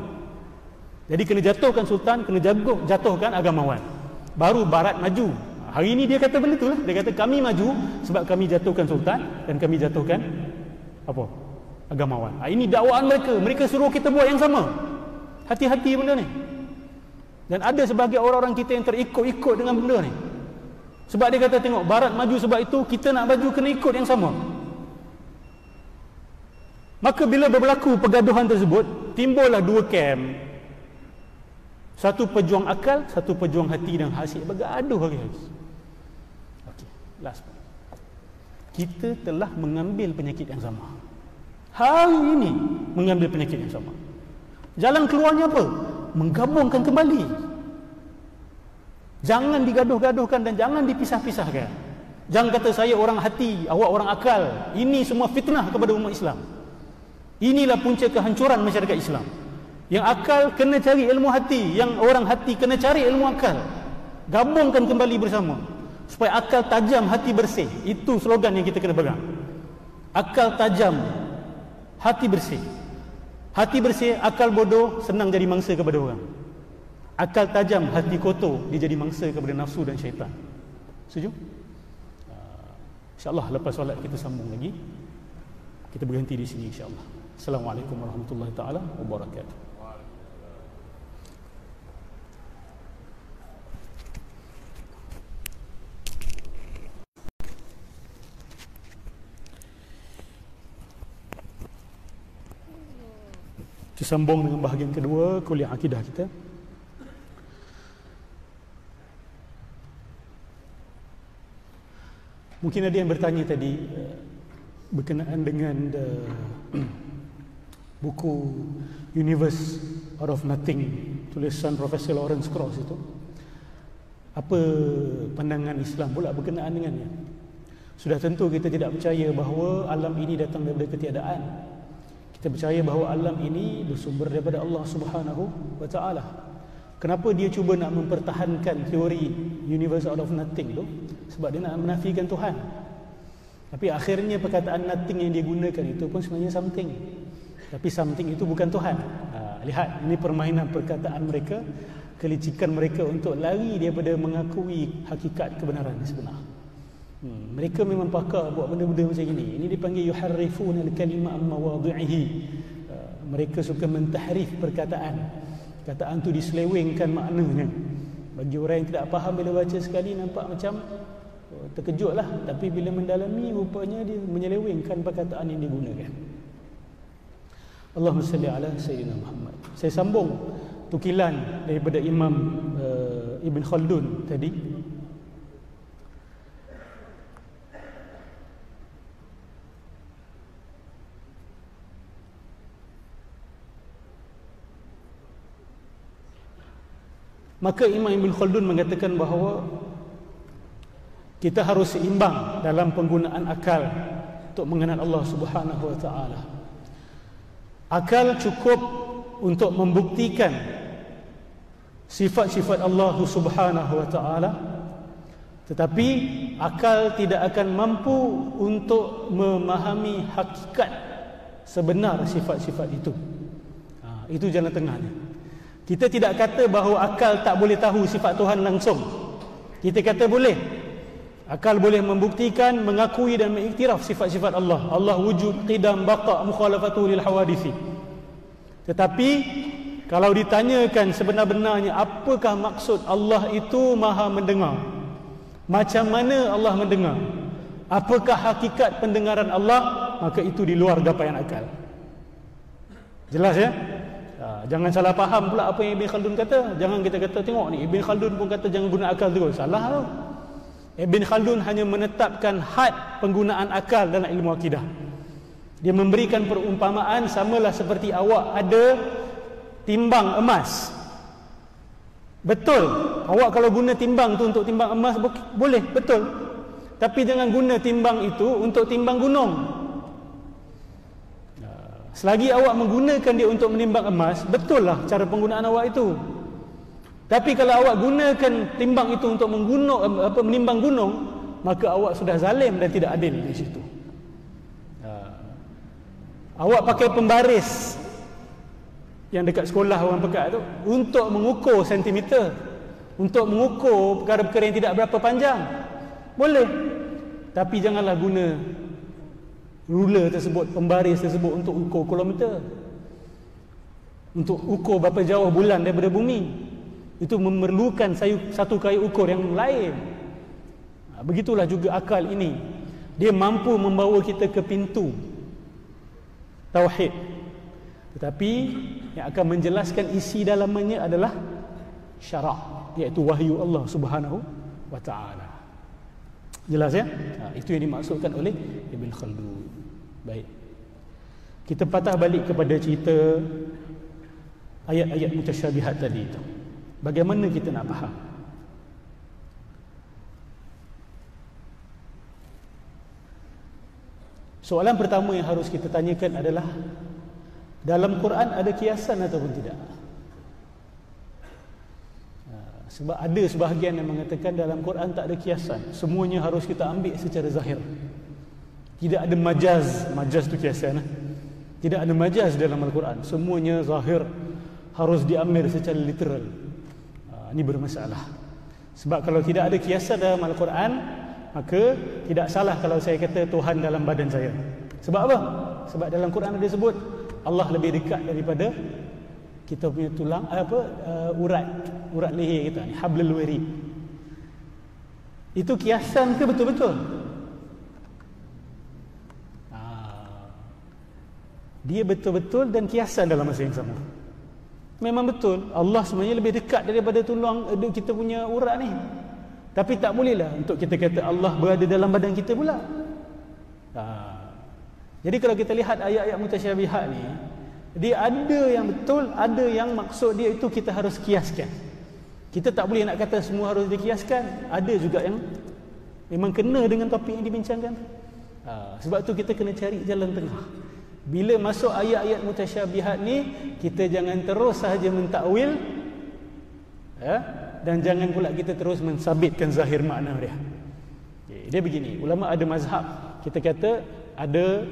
Jadi kena jatuhkan sultan, kena jatuhkan agamawan. Baru barat maju. Hari ini dia kata benda tu lah. Dia kata kami maju sebab kami jatuhkan sultan dan kami jatuhkan apa? Agamawan. Ini dakwaan mereka. Mereka suruh kita buat yang sama. Hati-hati benda ni. Dan ada sebagai orang-orang kita yang terikut-ikut dengan benda ni. Sebab dia kata tengok barat maju sebab itu kita nak maju kena ikut yang sama. Maka bila berlaku pergaduhan tersebut, timbullah dua kamp. Satu pejuang akal, satu pejuang hati dan hasil bergaduh hari-hari. Okey, last point. Kita telah mengambil penyakit yang sama. Hari ini mengambil penyakit yang sama. Jalan keluarnya apa? Menggabungkan kembali. Jangan digaduh-gaduhkan dan jangan dipisah-pisahkan. Jangan kata saya orang hati, awak orang akal. Ini semua fitnah kepada umat Islam. Inilah punca kehancuran masyarakat Islam. Yang akal kena cari ilmu hati, yang orang hati kena cari ilmu akal. Gabungkan kembali bersama supaya akal tajam, hati bersih. Itu slogan yang kita kena pegang. Akal tajam, hati bersih. Hati bersih, akal bodoh, senang jadi mangsa kepada orang. Akal tajam, hati kotor, dia jadi mangsa kepada nafsu dan syaitan. Setuju? InsyaAllah lepas solat kita sambung lagi. Kita berhenti di sini insyaAllah. Assalamualaikum warahmatullahi taala wabarakatuh. Sambung dengan bahagian kedua kuliah akidah kita. Mungkin ada yang bertanya tadi berkenaan dengan buku Universe Out of Nothing tulisan Profesor Lawrence Krauss itu. Apa pandangan Islam pula berkenaan dengannya? Sudah tentu kita tidak percaya bahawa alam ini datang daripada ketiadaan. Kita percaya bahawa alam ini bersumber daripada Allah Subhanahu wa taala. Kenapa dia cuba nak mempertahankan teori universe out of nothing tu? Sebab dia nak menafikan Tuhan. Tapi akhirnya perkataan nothing yang dia gunakan itu pun sebenarnya something. Tapi something itu bukan Tuhan. Lihat, ini permainan perkataan mereka, kelicikan mereka untuk lari daripada mengakui hakikat kebenaran yang sebenar. Mereka memang pakar buat benda-benda macam ini. Ini dipanggil yuharrifuna al-kalima amma wadhi'ihi. Mereka suka mentahrif perkataan. Perkataan tu diselewengkan maknanya. Bagi orang yang tidak faham bila baca sekali nampak macam terkejutlah, tapi bila mendalami rupanya dia menyelewengkan perkataan yang digunakan. Allahumma salli ala sayyidina Muhammad. Saya sambung tukilan daripada Imam Ibn Khaldun tadi. Maka Imam Ibn Khaldun mengatakan bahawa kita harus seimbang dalam penggunaan akal untuk mengenal Allah Subhanahu wa taala. Akal cukup untuk membuktikan sifat-sifat Allah Subhanahu wa taala, tetapi akal tidak akan mampu untuk memahami hakikat sebenar sifat-sifat itu. Itu jalan tengahnya. Kita tidak kata bahawa akal tak boleh tahu sifat Tuhan langsung. Kita kata boleh. Akal boleh membuktikan, mengakui dan mengiktiraf sifat-sifat Allah. Allah wujud, qidam, baqa, mukhalafatu lil hawadithi. Tetapi kalau ditanyakan sebenar-benarnya apakah maksud Allah itu maha mendengar, macam mana Allah mendengar, apakah hakikat pendengaran Allah, maka itu di luar gapaian akal. Jelas ya? Jangan salah faham pula apa yang Ibn Khaldun kata. Jangan kita kata, tengok ni Ibn Khaldun pun kata jangan guna akal terus. Salah tu. Ibn Khaldun hanya menetapkan had penggunaan akal dalam ilmu akidah. Dia memberikan perumpamaan samalah seperti awak ada timbang emas. Betul, awak kalau guna timbang tu untuk timbang emas boleh, betul. Tapi jangan guna timbang itu untuk timbang gunung. Selagi awak menggunakan dia untuk menimbang emas, betul lah cara penggunaan awak itu. Tapi kalau awak gunakan timbang itu untuk menimbang gunung, maka awak sudah zalim dan tidak adil di situ. Awak pakai pembaris yang dekat sekolah orang pekat tu untuk mengukur sentimeter, untuk mengukur perkara-perkara yang tidak berapa panjang, boleh. Tapi janganlah guna ruler tersebut, pembaris tersebut untuk ukur kilometer, untuk ukur berapa jauh bulan daripada bumi. Itu memerlukan satu kayu ukur yang lain. Begitulah juga akal ini. Dia mampu membawa kita ke pintu tauhid, tetapi yang akan menjelaskan isi dalamnya adalah syarak, iaitu wahyu Allah Subhanahu wa taala. Jelas ya? Itu yang dimaksudkan oleh Ibn Khaldun. Baik. Kita patah balik kepada cerita ayat-ayat mutasyabihat tadi itu. Bagaimana kita nak faham? Soalan pertama yang harus kita tanyakan adalah, dalam Quran ada kiasan ataupun tidak? Sebab ada sebahagian yang mengatakan dalam Quran tak ada kiasan, semuanya harus kita ambil secara zahir. Tidak ada majaz. Majaz tu kiasan. Tidak ada majaz dalam Al-Quran, semuanya zahir, harus diambil secara literal. Ini bermasalah. Sebab kalau tidak ada kiasan dalam Al-Quran, maka tidak salah kalau saya kata Tuhan dalam badan saya. Sebab apa? Sebab dalam Quran ada sebut Allah lebih dekat daripada kita punya tulang, urat leher kita ni, hablul warid. Itu kiasan ke betul-betul? Dia betul-betul dan kiasan dalam masa yang sama. Memang betul Allah sebenarnya lebih dekat daripada tulang kita punya urat ni. Tapi tak bolehlah untuk kita kata Allah berada dalam badan kita pula. Jadi kalau kita lihat ayat-ayat mutasyabihat ni, dia ada yang betul, ada yang maksud dia itu kita harus kiaskan. Kita tak boleh nak kata semua harus dikiaskan. Ada juga yang memang kena dengan topik yang dibincangkan. Sebab tu kita kena cari jalan tengah. Bila masuk ayat-ayat mutasyabihat ni, kita jangan terus sahaja mentakwil, dan jangan pula kita terus mensabitkan zahir makna dia. Dia begini, ulama ada mazhab. Kita kata ada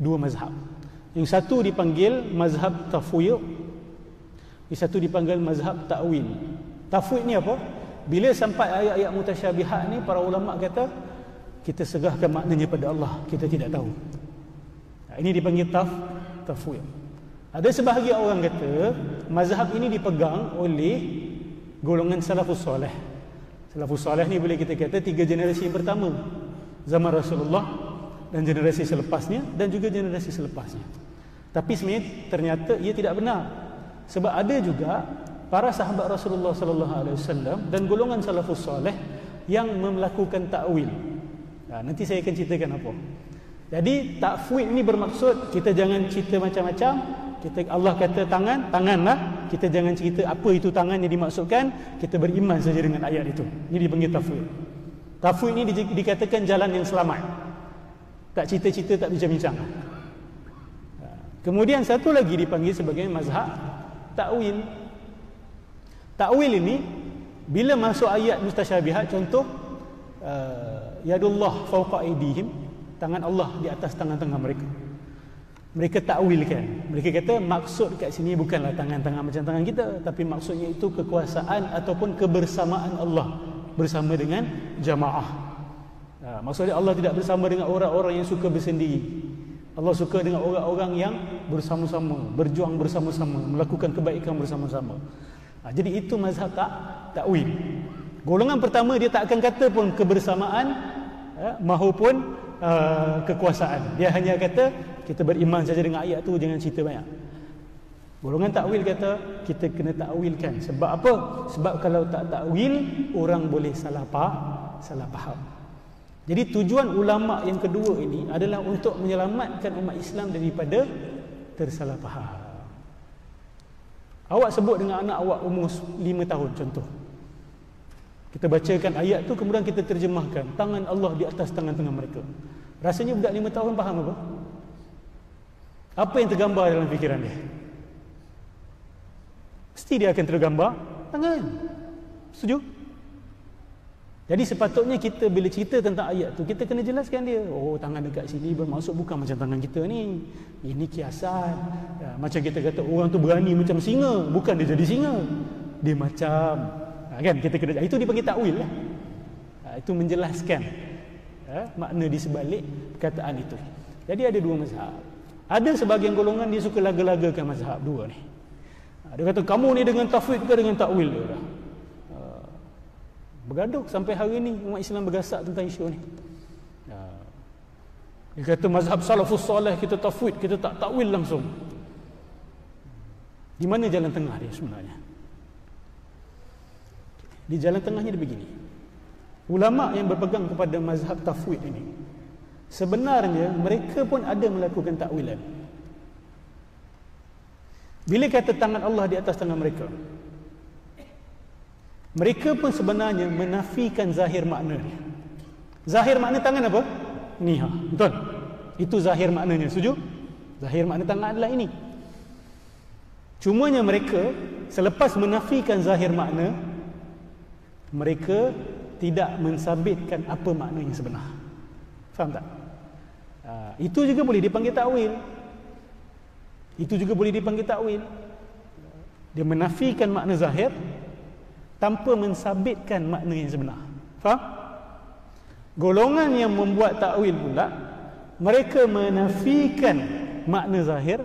dua mazhab. Yang satu dipanggil mazhab tafwid, yang satu dipanggil mazhab ta'wil. Tafwid ni apa? Bila sampai ayat-ayat mutasyabihat ni, para ulama kata kita serahkan maknanya pada Allah, kita tidak tahu. Ini dipanggil tafwid. Ada sebahagian orang kata mazhab ini dipegang oleh golongan salafus soleh. Salafus soleh ni boleh kita kata 3 generasi yang pertama, zaman Rasulullah dan generasi selepasnya dan juga generasi selepasnya. Tapi sebenarnya ternyata ia tidak benar. Sebab ada juga para sahabat Rasulullah sallallahu alaihi wasallam dan golongan salafus soleh yang melakukan takwil. Nanti saya akan ceritakan apa. Jadi tafwid ini bermaksud kita jangan cerita macam-macam. Allah kata tangan, tanganlah. Kita jangan cerita apa itu tangan yang dimaksudkan. Kita beriman saja dengan ayat itu. Ini dipanggil tafwid. Tafwid ini dikatakan jalan yang selamat. Tak cerita-cerita, tak bincang-bincang. Kemudian satu lagi dipanggil sebagai mazhab Takwil. Takwil ini bila masuk ayat mustasyabihat, contoh yadullah fawqa aydihim, tangan Allah di atas tangan-tangan mereka. Mereka takwilkan. Mereka kata maksud kat sini bukanlah tangan-tangan macam tangan kita, tapi maksudnya itu kekuasaan ataupun kebersamaan Allah bersama dengan jamaah. Maksudnya Allah tidak bersama dengan orang-orang yang suka bersendiri. Allah suka dengan orang-orang yang bersama-sama, berjuang bersama-sama, melakukan kebaikan bersama-sama. Jadi itu mazhab takwil. Golongan pertama dia tak akan kata pun kebersamaan maupun kekuasaan. Dia hanya kata kita beriman saja dengan ayat tu, jangan cerita banyak. Golongan takwil kata kita kena takwilkan. Sebab apa? Sebab kalau tak takwil, orang boleh salah faham. Jadi tujuan ulama yang kedua ini adalah untuk menyelamatkan umat Islam daripada tersalah faham. Awak sebut dengan anak awak umur 5 tahun contoh. Kita bacakan ayat tu, kemudian kita terjemahkan tangan Allah di atas tangan-tangan mereka. Rasanya budak 5 tahun faham apa? Apa yang tergambar dalam fikiran dia? Mesti dia akan tergambar tangan. Setuju? Jadi sepatutnya kita bila cerita tentang ayat tu, kita kena jelaskan dia. Oh, tangan dekat sini bermaksud bukan macam tangan kita ni. Ini kiasan. Macam kita kata orang tu berani macam singa, bukan dia jadi singa. Dia macam kan, kita kena, itu dipanggil takwil lah. Itu menjelaskan makna di sebalik perkataan itu. Jadi ada dua mazhab. Ada sebahagian golongan dia suka laga-lagakan mazhab dua ni. Dia kata kamu ni dengan tafwid ke dengan takwil dia dah. Bergaduh sampai hari ni umat Islam bergasak tentang isu ni. Dia kata mazhab salafus soleh kita tafwid, kita tak takwil langsung. Di mana jalan tengah dia sebenarnya? Di jalan tengahnya dia begini. Ulama yang berpegang kepada mazhab tafwid ini, sebenarnya mereka pun ada melakukan takwilan. Bila kata tangan Allah di atas tangan mereka, mereka pun sebenarnya menafikan zahir makna dia. Zahir makna tangan apa? Ni betul. Itu zahir maknanya, setuju? Zahir makna tangan adalah ini. Cumanya mereka selepas menafikan zahir makna, mereka tidak mensabitkan apa makna yang sebenar. Faham tak? Itu juga boleh dipanggil takwil. Itu juga boleh dipanggil takwil. Dia menafikan makna zahir tanpa mensabitkan makna yang sebenar. Faham? Golongan yang membuat takwil pula, mereka menafikan makna zahir,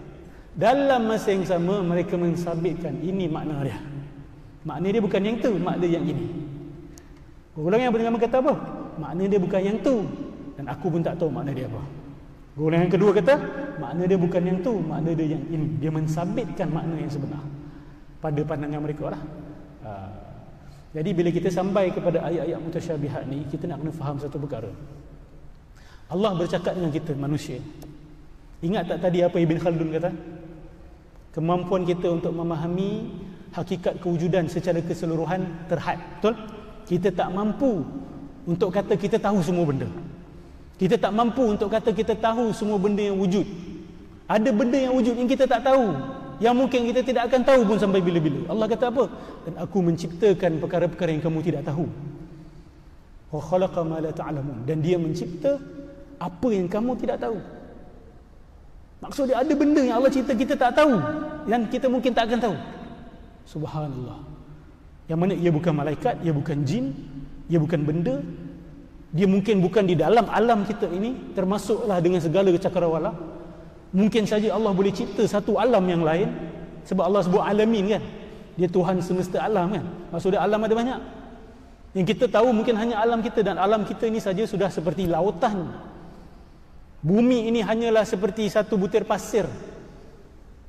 dalam masa yang sama mereka mensabitkan ini makna dia. Makna dia bukan yang tu, makna yang ini. Golongan yang pertama kata apa? Makna dia bukan yang tu, dan aku pun tak tahu makna dia apa. Golongan yang kedua kata makna dia bukan yang tu, makna dia yang ini. Dia mensabitkan makna yang sebenar pada pandangan mereka lah. Jadi bila kita sampai kepada ayat-ayat mutasyabihat ni, kita nak kena faham satu perkara. Allah bercakap dengan kita manusia. Ingat tak tadi apa Ibn Khaldun kata? Kemampuan kita untuk memahami hakikat kewujudan secara keseluruhan terhad. Betul? Kita tak mampu untuk kata kita tahu semua benda. Kita tak mampu untuk kata kita tahu semua benda yang wujud. Ada benda yang wujud yang kita tak tahu, yang mungkin kita tidak akan tahu pun sampai bila-bila. Allah kata apa? Dan aku menciptakan perkara-perkara yang kamu tidak tahu. Wa khalaqa ma la ta'lamun. Dan dia mencipta apa yang kamu tidak tahu. Maksud dia ada benda yang Allah cipta kita tak tahu, yang kita mungkin tak akan tahu. Subhanallah. Yang mana ia bukan malaikat, ia bukan jin, ia bukan benda, dia mungkin bukan di dalam alam kita ini, termasuklah dengan segala cakrawala. Mungkin saja Allah boleh cipta satu alam yang lain, sebab Allah sebut alamin kan, dia Tuhan semesta alam kan. Maksudnya alam ada banyak. Yang kita tahu mungkin hanya alam kita, dan alam kita ini saja sudah seperti lautan. Bumi ini hanyalah seperti satu butir pasir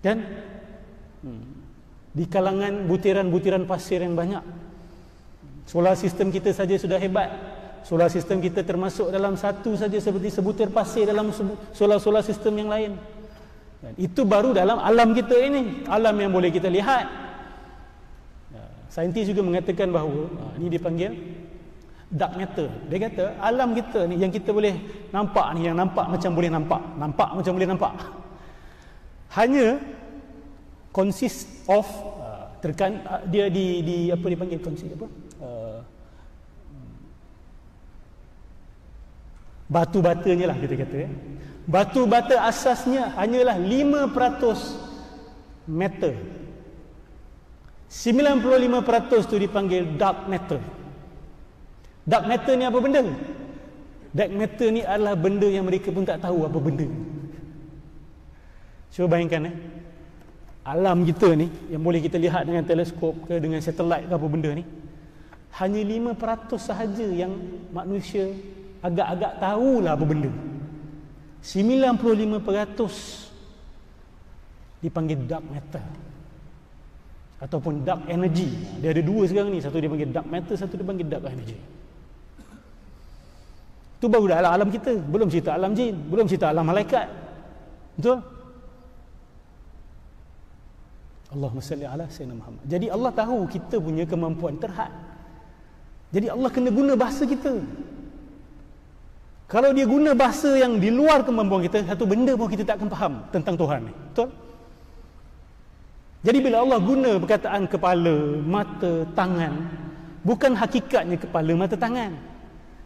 kan, di kalangan butiran-butiran pasir yang banyak. Solar sistem kita saja sudah hebat. Solar sistem kita termasuk dalam satu saja seperti sebutir pasir dalam solar-solar sistem yang lain. Dan itu baru dalam alam kita ini, alam yang boleh kita lihat. Saintis juga mengatakan bahawa ini dipanggil dark matter. Dia kata alam kita ni yang kita boleh nampak ni, yang nampak macam boleh nampak, nampak macam boleh nampak, hanya consist of dia di apa dipanggil consist apa? Batu batanya lah kita kata ya. Batu bata asasnya hanyalah 5% matter. 95% tu dipanggil dark matter. Dark matter ni apa benda? Dark matter ni adalah benda yang mereka pun tak tahu apa benda. Cuba bayangkan alam kita ni yang boleh kita lihat dengan teleskop ke dengan satelit ke apa benda ni, hanya 5% sahaja yang manusia agak-agak tahulah apa benda. 95% dipanggil dark matter ataupun dark energy. Dia ada dua sekarang ni, satu dia panggil dark matter, satu dia panggil dark energy. Itu baru dalam alam kita, belum cerita alam jin, belum cerita alam malaikat. Betul? Allahumma salli ala sayyidina Muhammad. Jadi Allah tahu kita punya kemampuan terhad. Jadi Allah kena guna bahasa kita. Kalau dia guna bahasa yang di luar kemampuan kita, satu benda pun kita tak akan faham tentang Tuhan ni. Betul? Jadi bila Allah guna perkataan kepala, mata, tangan, bukan hakikatnya kepala, mata, tangan.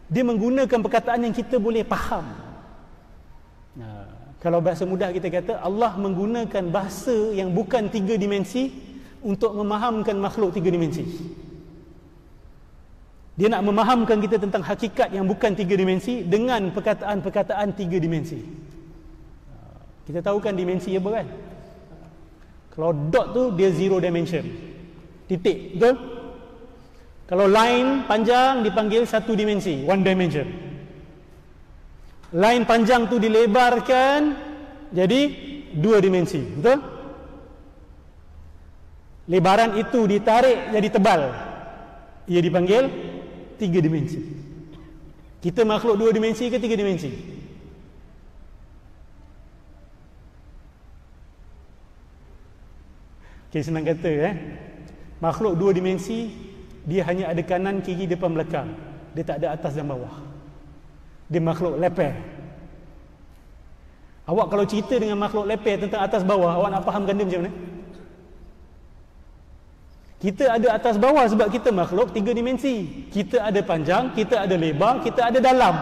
Dia menggunakan perkataan yang kita boleh faham. Kalau bahasa mudah kita kata, Allah menggunakan bahasa yang bukan 3 dimensi untuk memahamkan makhluk 3 dimensi. Dia nak memahamkan kita tentang hakikat yang bukan 3 dimensi dengan perkataan-perkataan 3 dimensi. Kita tahu kan dimensi apa kan? Kalau dot tu dia 0 dimension, titik, betul? Kalau line panjang dipanggil 1 dimensi, 1 dimension. Line panjang tu dilebarkan jadi 2 dimensi, betul? Lebaran itu ditarik jadi tebal, ia dipanggil 3 dimensi. Kita makhluk 2 dimensi ke 3 dimensi? Okay, senang kata makhluk 2 dimensi, dia hanya ada kanan, kiri, depan, belakang. Dia tak ada atas dan bawah. Dia makhluk leper. Awak kalau cerita dengan makhluk leper tentang atas bawah, awak nak fahamkan dia macam mana? Kita ada atas bawah sebab kita makhluk 3 dimensi. Kita ada panjang, kita ada lebar, kita ada dalam.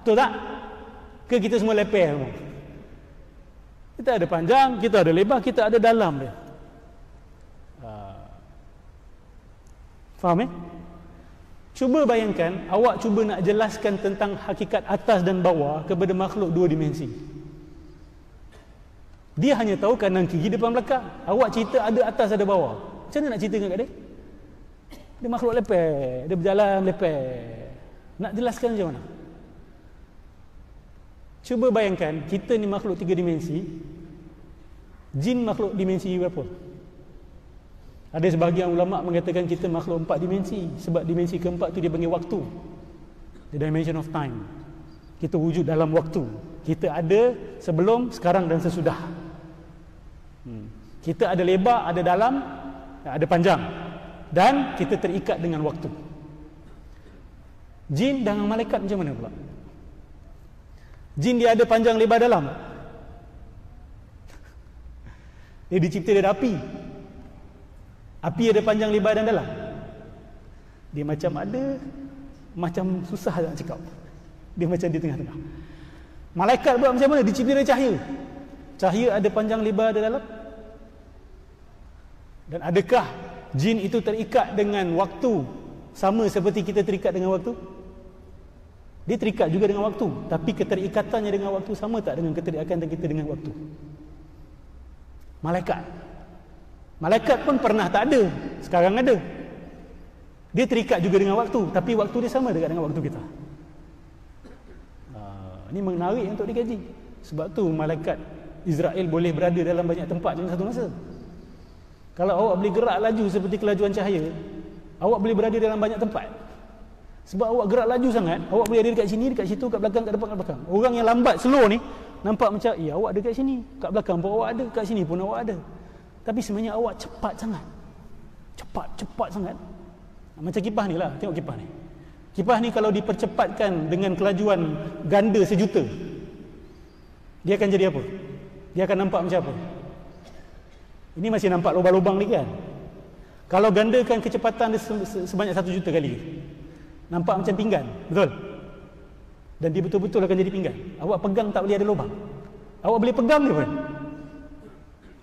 Betul tak? Ke kita semua leper? Kita ada panjang, kita ada lebar, kita ada dalam dia. Faham Cuba bayangkan, awak cuba nak jelaskan tentang hakikat atas dan bawah kepada makhluk 2 dimensi. Dia hanya tahu kanan, kiri, depan, belakang. Awak cerita ada atas, ada bawah. Macam mana nak cerita dengan dia? Dia makhluk leper, dia berjalan leper. Nak jelaskan macam mana? Cuba bayangkan, kita ni makhluk 3 dimensi. Jin makhluk dimensi berapa? Ada sebahagian ulama' mengatakan kita makhluk 4 dimensi. Sebab dimensi keempat tu dia panggil waktu. The dimension of time. Kita wujud dalam waktu. Kita ada sebelum, sekarang dan sesudah. Kita ada lebar, ada dalam, ada panjang. Dan kita terikat dengan waktu. Jin dengan malaikat macam mana pula? Jin dia ada panjang, lebar, dalam. Dia dicipta dari api. Api ada panjang, lebar dan dalam. Dia macam ada, macam susah nak cakap. Dia macam di tengah-tengah. Malaikat pula macam mana? Dicipta dari cahaya. Cahaya ada panjang, lebar, ada dalam. Dan adakah jin itu terikat dengan waktu sama seperti kita terikat dengan waktu? Dia terikat juga dengan waktu, tapi keterikatannya dengan waktu sama tak dengan keterikatan kita dengan waktu? Malaikat pun pernah tak ada, sekarang ada. Dia terikat juga dengan waktu, tapi waktu dia sama dekat dengan waktu kita. Ini menarik untuk dikaji. Sebab tu malaikat Israel boleh berada dalam banyak tempat dalam satu masa. Kalau awak boleh gerak laju seperti kelajuan cahaya, awak boleh berada dalam banyak tempat. Sebab awak gerak laju sangat, awak boleh ada dekat sini, dekat situ, kat belakang, kat depan, kat belakang. Orang yang lambat, slow ni, nampak macam, awak ada kat sini, kat belakang pun awak ada, kat sini pun awak ada. Tapi sebenarnya awak cepat sangat. Cepat sangat. Macam kipas ni lah, tengok kipas ni. Kipas ni kalau dipercepatkan dengan kelajuan ganda 1,000,000, dia akan jadi apa? Dia akan nampak macam apa? Ini masih nampak lubang-lubang ni kan. Kalau gandakan kecepatan dia sebanyak 1 juta kali, nampak macam pinggan, betul? Dan dia betul-betul akan jadi pinggan. Awak pegang tak boleh ada lubang. Awak boleh pegang dia pun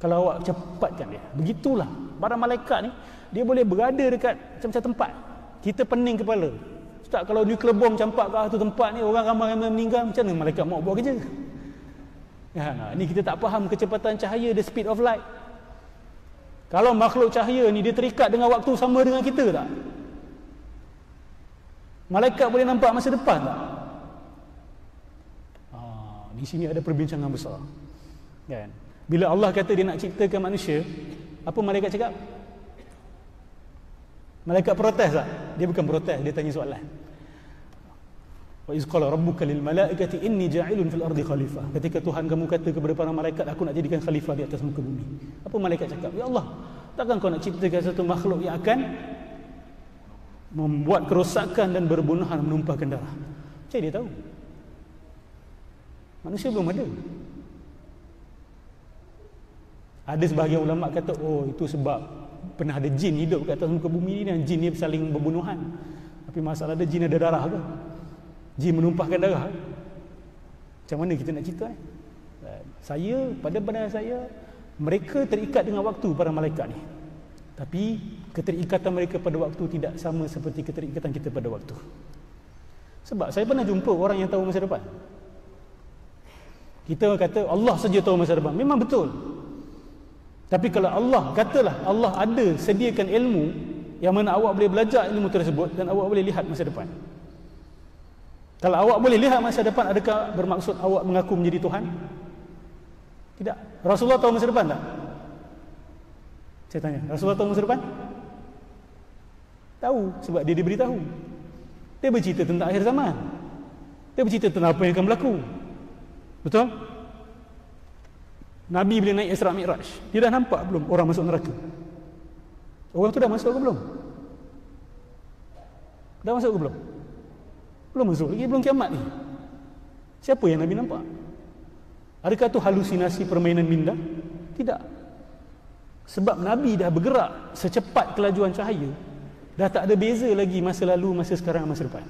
kalau awak cepatkan dia. Begitulah para malaikat ni, dia boleh berada dekat macam-macam tempat. Kita pening kepala, ustaz, kalau nuclear bomb campak ke tu tempat ni, orang ramai-ramai meninggal, macam mana malaikat mau buat kerja? Ya, ni kita tak faham kecepatan cahaya, the speed of light. Kalau makhluk cahaya ni dia terikat dengan waktu sama dengan kita tak? Malaikat boleh nampak masa depan tak? Di sini ada perbincangan besar. Kan? Bila Allah kata dia nak ciptakan manusia, apa malaikat cakap? Malaikat protes tak? Dia bukan protes, dia tanya soalan. Wa iz qala rabbuka lil malaikati inni ja'ilun fil ardi khalifah. Ketika Tuhan kamu kata kepada para malaikat, aku nak jadikan khalifah di atas muka bumi. Apa malaikat cakap? Ya Allah, takkan kau nak ciptakan satu makhluk yang akan membuat kerosakan dan berbunuhan, menumpahkan darah? Macam dia tahu? Manusia belum ada. Ada sebahagian ulama kata, oh itu sebab pernah ada jin hidup kat atas muka bumi ni dan jin ni saling berbunuhan. Tapi masalah ada jin ada darah ke? Jin menumpahkan darah. Macam mana kita nak cerita? Saya, pada pandangan saya, mereka terikat dengan waktu para malaikat ni. Tapi keterikatan mereka pada waktu tidak sama seperti keterikatan kita pada waktu. Sebab saya pernah jumpa orang yang tahu masa depan. Kita kata Allah saja tahu masa depan. Memang betul. Tapi kalau Allah, katalah Allah ada sediakan ilmu yang mana awak boleh belajar ilmu tersebut dan awak boleh lihat masa depan. Kalau awak boleh lihat masa depan, adakah bermaksud awak mengaku menjadi Tuhan? Tidak. Rasulullah tahu masa depan tak? Saya tanya, Rasulullah tahu masa depan? Tahu, sebab dia diberitahu. Dia bercerita tentang akhir zaman. Dia bercerita tentang apa yang akan berlaku. Betul? Nabi bila naik Isra Mi'raj, dia dah nampak belum orang masuk neraka? Orang tu dah masuk ke belum? Dah masuk ke belum? Belum masuk lagi, belum kiamat ni. Siapa yang Nabi nampak? Adakah tu halusinasi permainan minda? Tidak. Sebab Nabi dah bergerak secepat kelajuan cahaya. Dah tak ada beza lagi masa lalu, masa sekarang, masa depan.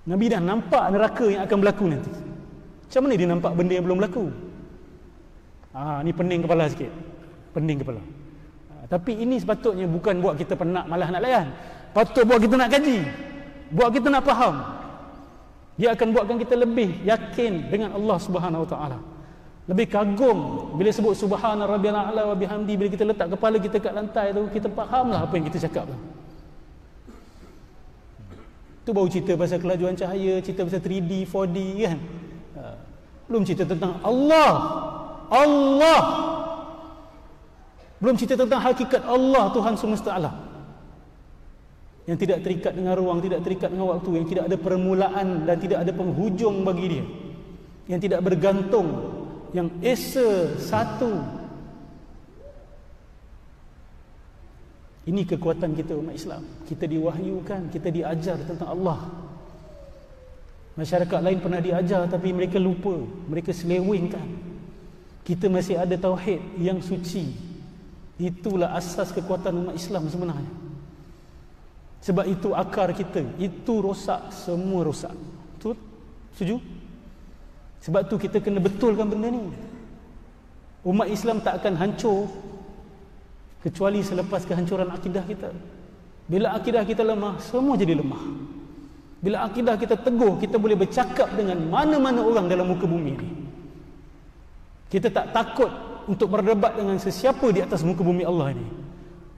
Nabi dah nampak neraka yang akan berlaku nanti. Macam mana dia nampak benda yang belum berlaku? Ni pening kepala sikit. Pening kepala. Tapi ini sepatutnya bukan buat kita penat malah nak layan. Patut buat kita nak kaji. Buat kita nak faham. Dia akan buatkan kita lebih yakin dengan Allah Subhanahu Wa Taala. Lebih kagum bila sebut subhana rabbiyal a'la wa bihamdi, bila kita letak kepala kita kat lantai tu, kita fahamlah apa yang kita cakap tu. Tu baru cerita pasal kelajuan cahaya, cerita pasal 3D, 4D kan. Belum cerita tentang Allah. Belum cerita tentang hakikat Allah, Tuhan semesta alam, yang tidak terikat dengan ruang, tidak terikat dengan waktu, yang tidak ada permulaan dan tidak ada penghujung bagi dia, yang tidak bergantung, yang esa satu. Ini kekuatan kita umat Islam. Kita diwahyukan, kita diajar tentang Allah. Masyarakat lain pernah diajar tapi mereka lupa, mereka selewengkan. Kita masih ada tauhid yang suci. Itulah asas kekuatan umat Islam sebenarnya. Sebab itu akar kita, itu rosak, semua rosak. Betul? Setuju? Sebab tu kita kena betulkan benda ni. Umat Islam tak akan hancur kecuali selepas kehancuran akidah kita. Bila akidah kita lemah, semua jadi lemah. Bila akidah kita teguh, kita boleh bercakap dengan mana-mana orang dalam muka bumi ni. Kita tak takut untuk berdebat dengan sesiapa di atas muka bumi Allah ini.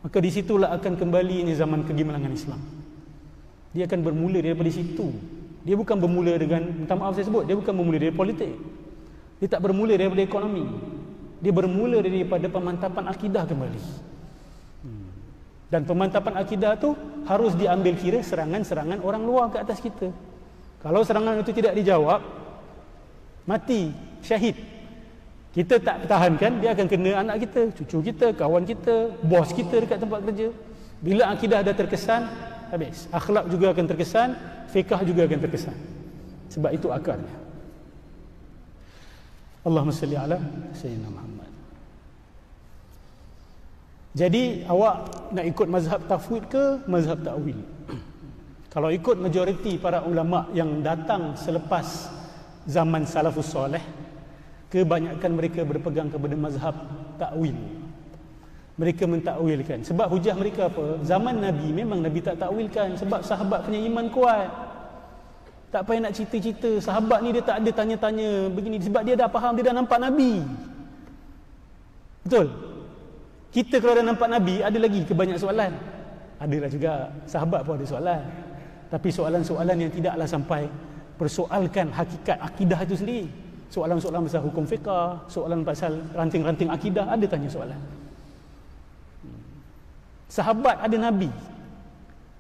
Maka di situlah akan kembali ini zaman kegemilangan Islam. Dia akan bermula daripada situ. Dia bukan bermula dengan, minta maaf saya sebut, dia bukan bermula dari politik. Dia tak bermula daripada ekonomi. Dia bermula daripada pemantapan akidah kembali. Dan pemantapan akidah tu harus diambil kira serangan-serangan orang luar ke atas kita. Kalau serangan itu tidak dijawab, mati, syahid. Kita tak pertahankan, dia akan kena anak kita, cucu kita, kawan kita, bos kita dekat tempat kerja. Bila akidah dah terkesan, habis. Akhlak juga akan terkesan, fiqh juga akan terkesan. Sebab itu akarnya. Allahumma salli ala Sayyidina Muhammad. Jadi awak nak ikut mazhab tafwid ke mazhab ta'wil? Kalau ikut majoriti para ulama yang datang selepas zaman salafus soleh, kebanyakan mereka berpegang kepada mazhab ta'wil. Mereka mentakwilkan. Sebab hujah mereka apa? Zaman Nabi memang Nabi tak takwilkan, sebab sahabat punya iman kuat. Tak payah nak cerita-cerita. Sahabat ni dia tak ada tanya-tanya begini, sebab dia dah faham, dia dah nampak Nabi. Betul? Kita kalau dah nampak Nabi, ada lagi ke banyak soalan? Adalah juga, sahabat pun ada soalan. Tapi soalan-soalan yang tidaklah sampai persoalkan hakikat akidah itu sendiri. Soalan-soalan pasal hukum fiqah, soalan pasal ranting-ranting akidah, ada tanya soalan. Sahabat ada Nabi.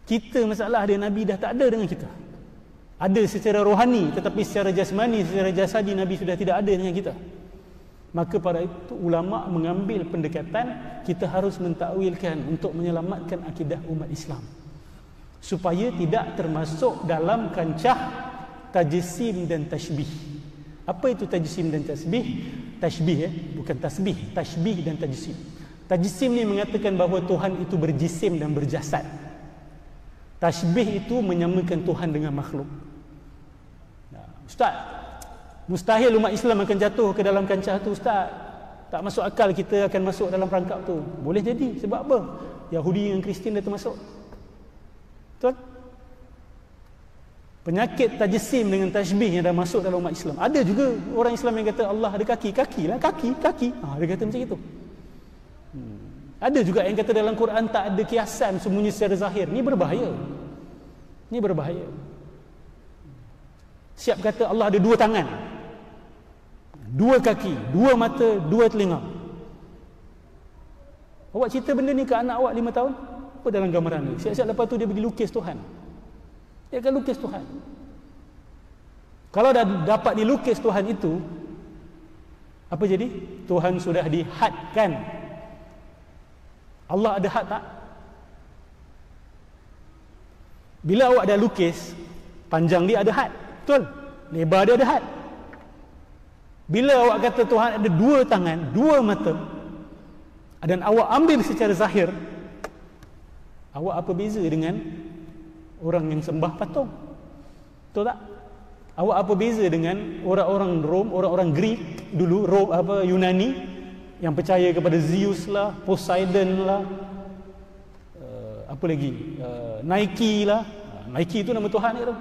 Kita masalah ada Nabi dah tak ada dengan kita. Ada secara rohani, tetapi secara jasmani, secara jasadi Nabi sudah tidak ada dengan kita. Maka pada itu ulama mengambil pendekatan kita harus mentakwilkan untuk menyelamatkan akidah umat Islam, supaya tidak termasuk dalam kancah tajsim dan tashbih. Apa itu tajsim dan tasbih? Tashbih bukan tasbih, tashbih dan tajsim. Tajsim ni mengatakan bahawa Tuhan itu berjisim dan berjasad. Tashbih itu menyamakan Tuhan dengan makhluk. Ustaz, mustahil umat Islam akan jatuh ke dalam kancah tu, Ustaz. Tak masuk akal kita akan masuk dalam perangkap tu. Boleh jadi. Sebab apa? Yahudi dengan Kristian dah termasuk. Betul? Penyakit tajsim dengan tashbih yang dah masuk dalam umat Islam. Ada juga orang Islam yang kata Allah ada kaki. Kaki lah, kaki. Dia kata macam itu. Ada juga yang kata dalam Quran tak ada kiasan, semuanya secara zahir. Ni berbahaya. Ni berbahaya. Siap kata Allah ada 2 tangan, 2 kaki, 2 mata, 2 telinga. Awak cerita benda ni ke anak awak 5 tahun, apa dalam gambaran ni? Siap-siap lepas tu dia pergi lukis Tuhan. Dia akan lukis Tuhan. Kalau dah dapat dilukis Tuhan itu, apa jadi? Tuhan sudah dihadkan. Allah ada had tak? Bila awak dah lukis, panjang dia ada had, betul? Lebar dia ada had. Bila awak kata Tuhan ada 2 tangan, 2 mata, dan awak ambil secara zahir, awak apa beza dengan orang yang sembah patung? Betul tak? Awak apa beza dengan orang-orang Rom, orang-orang Greek dulu, Yunani, yang percaya kepada Zeus lah, Poseidon lah, apa lagi, Nike lah. Nike itu nama Tuhan dia tu.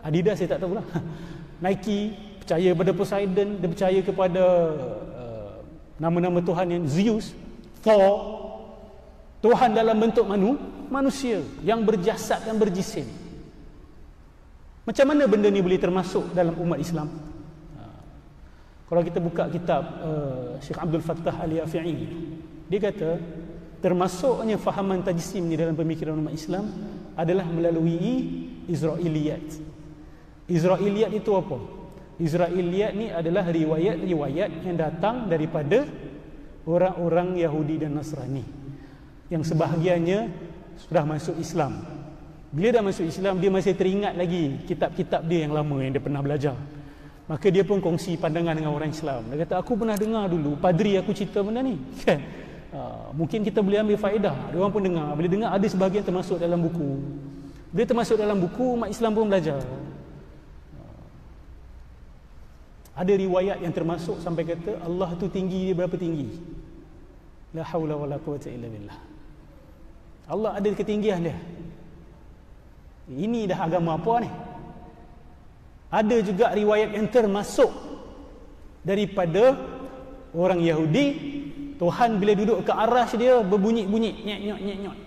Adidas saya tak tahu lah. Nike percaya kepada Poseidon, dia percaya kepada nama-nama Tuhan yang Zeus, Thor. Tuhan dalam bentuk manusia yang berjasad dan berjisim. Macam mana benda ni boleh termasuk dalam umat Islam? Kalau kita buka kitab Syekh Abdul Fattah Al-Yafi'i, dia kata termasuknya fahaman tajsim ni dalam pemikiran umat Islam adalah melalui Israiliyat. Israiliyat itu apa? Israiliyat ni adalah riwayat-riwayat yang datang daripada orang-orang Yahudi dan Nasrani, yang sebahagiannya sudah masuk Islam. Bila dah masuk Islam, dia masih teringat lagi kitab-kitab dia yang lama yang dia pernah belajar. Maka dia pun kongsi pandangan dengan orang Islam. Dia kata, aku pernah dengar dulu padri aku cerita benda ni, kan? Mungkin kita boleh ambil faedah. Dia orang pun dengar. Bila dengar, ada sebahagian termasuk dalam buku. Bila termasuk dalam buku, umat Islam pun belajar. Ada riwayat yang termasuk sampai kata Allah tu tinggi, dia berapa tinggi? La haula wala quwata illa billah. Allah ada ketinggian dia. Ini dah agama apa ni? Ada juga riwayat yang termasuk daripada orang Yahudi, Tuhan bila duduk ke arasy dia berbunyi-bunyi, nyek-nyok.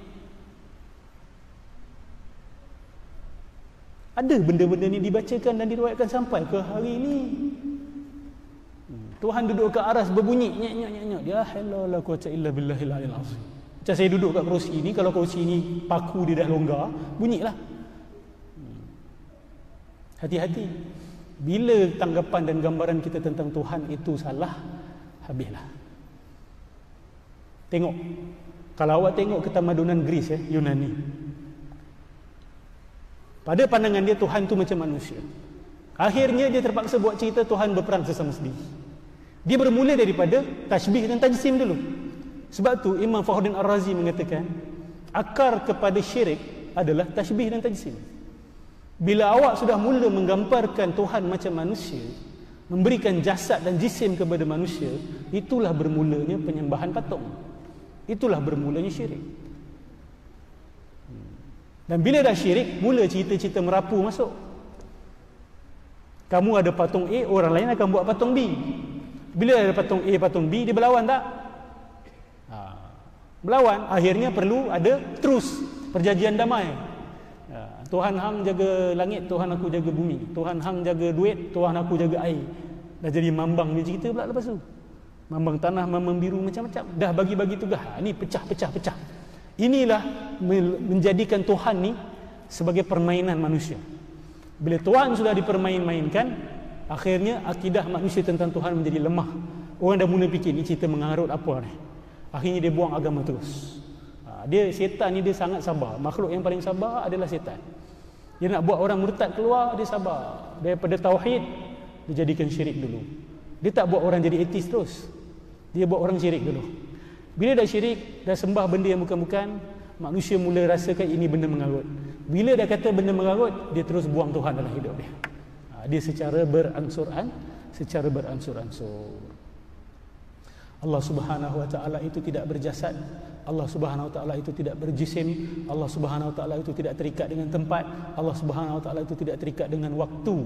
Ada benda-benda ni dibacakan dan diriwayatkan sampai ke hari ini. Tuhan duduk ke aras berbunyi, nyek-nyok. Ya haula la quwata illa billahil aliyil azim. Macam saya duduk kat kerusi ni, kalau kerusi ni paku dia dah longgar, bunyilah. Hati-hati. Bila tanggapan dan gambaran kita tentang Tuhan itu salah, habislah. Tengok. Kalau awak tengok ketamadunan Greece, Yunani, pada pandangan dia Tuhan tu macam manusia. Akhirnya dia terpaksa buat cerita Tuhan berperang sesama sendiri. Dia bermula daripada tashbih dan tajsim dulu. Sebab tu Imam Fakhruddin Ar-Razi mengatakan akar kepada syirik adalah tashbih dan tajsim. Bila awak sudah mula menggambarkan Tuhan macam manusia, memberikan jasad dan jisim kepada manusia, itulah bermulanya penyembahan patung. Itulah bermulanya syirik. Dan bila dah syirik, mula cerita-cerita merapu masuk. Kamu ada patung A, orang lain akan buat patung B. Bila ada patung A, patung B, dia berlawan tak? Berlawan. Akhirnya perlu ada truce, perjanjian damai. Tuhan hang jaga langit, Tuhan aku jaga bumi. Tuhan hang jaga duit, Tuhan aku jaga air. Dah jadi mambang ni cerita pula lepas tu. Mambang tanah, mambang biru, macam-macam. Dah bagi-bagi tugas. Ni pecah. Inilah menjadikan Tuhan ni sebagai permainan manusia. Bila Tuhan sudah dipermain-mainkan, akhirnya akidah manusia tentang Tuhan menjadi lemah. Orang dah mula fikir ni cerita mengarut apa ni. Akhirnya dia buang agama terus. Setan ni dia sangat sabar. Makhluk yang paling sabar adalah setan. Dia nak buat orang murtad keluar, dia sabar. Daripada tauhid, dia jadikan syirik dulu. Dia tak buat orang jadi ateis terus. Dia buat orang syirik dulu. Bila dah syirik, dah sembah benda yang bukan-bukan, manusia mula rasakan ini benda mengarut. Bila dah kata benda mengarut, dia terus buang Tuhan dalam hidup dia. Dia secara beransur-ansur. Allah Subhanahu Wa Taala itu tidak berjasad. Allah Subhanahu Wa Taala itu tidak berjisim. Allah Subhanahu Wa Taala itu tidak terikat dengan tempat. Allah Subhanahu Wa Taala itu tidak terikat dengan waktu.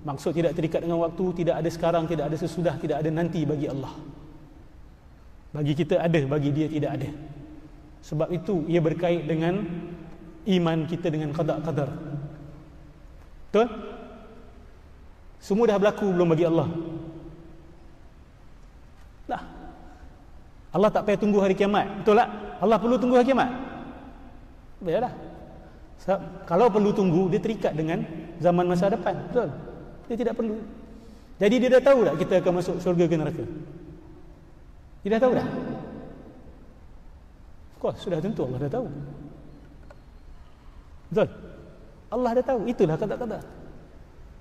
Maksud tidak terikat dengan waktu, tidak ada sekarang, tidak ada sesudah, tidak ada nanti bagi Allah. Bagi kita ada, bagi dia tidak ada. Sebab itu ia berkait dengan iman kita dengan qada qadar. Betul? Semua dah berlaku belum bagi Allah? Dah. Allah tak payah tunggu hari kiamat. Betul tak? Allah perlu tunggu hari kiamat? Biarlah. Sebab kalau perlu tunggu, dia terikat dengan zaman masa depan. Betul? Dia tidak perlu. Jadi dia dah tahu tak kita akan masuk syurga ke neraka? Dia dah tahu dah? Of course, sudah tentu Allah dah tahu. Betul? Allah dah tahu. Itulah kata-kata.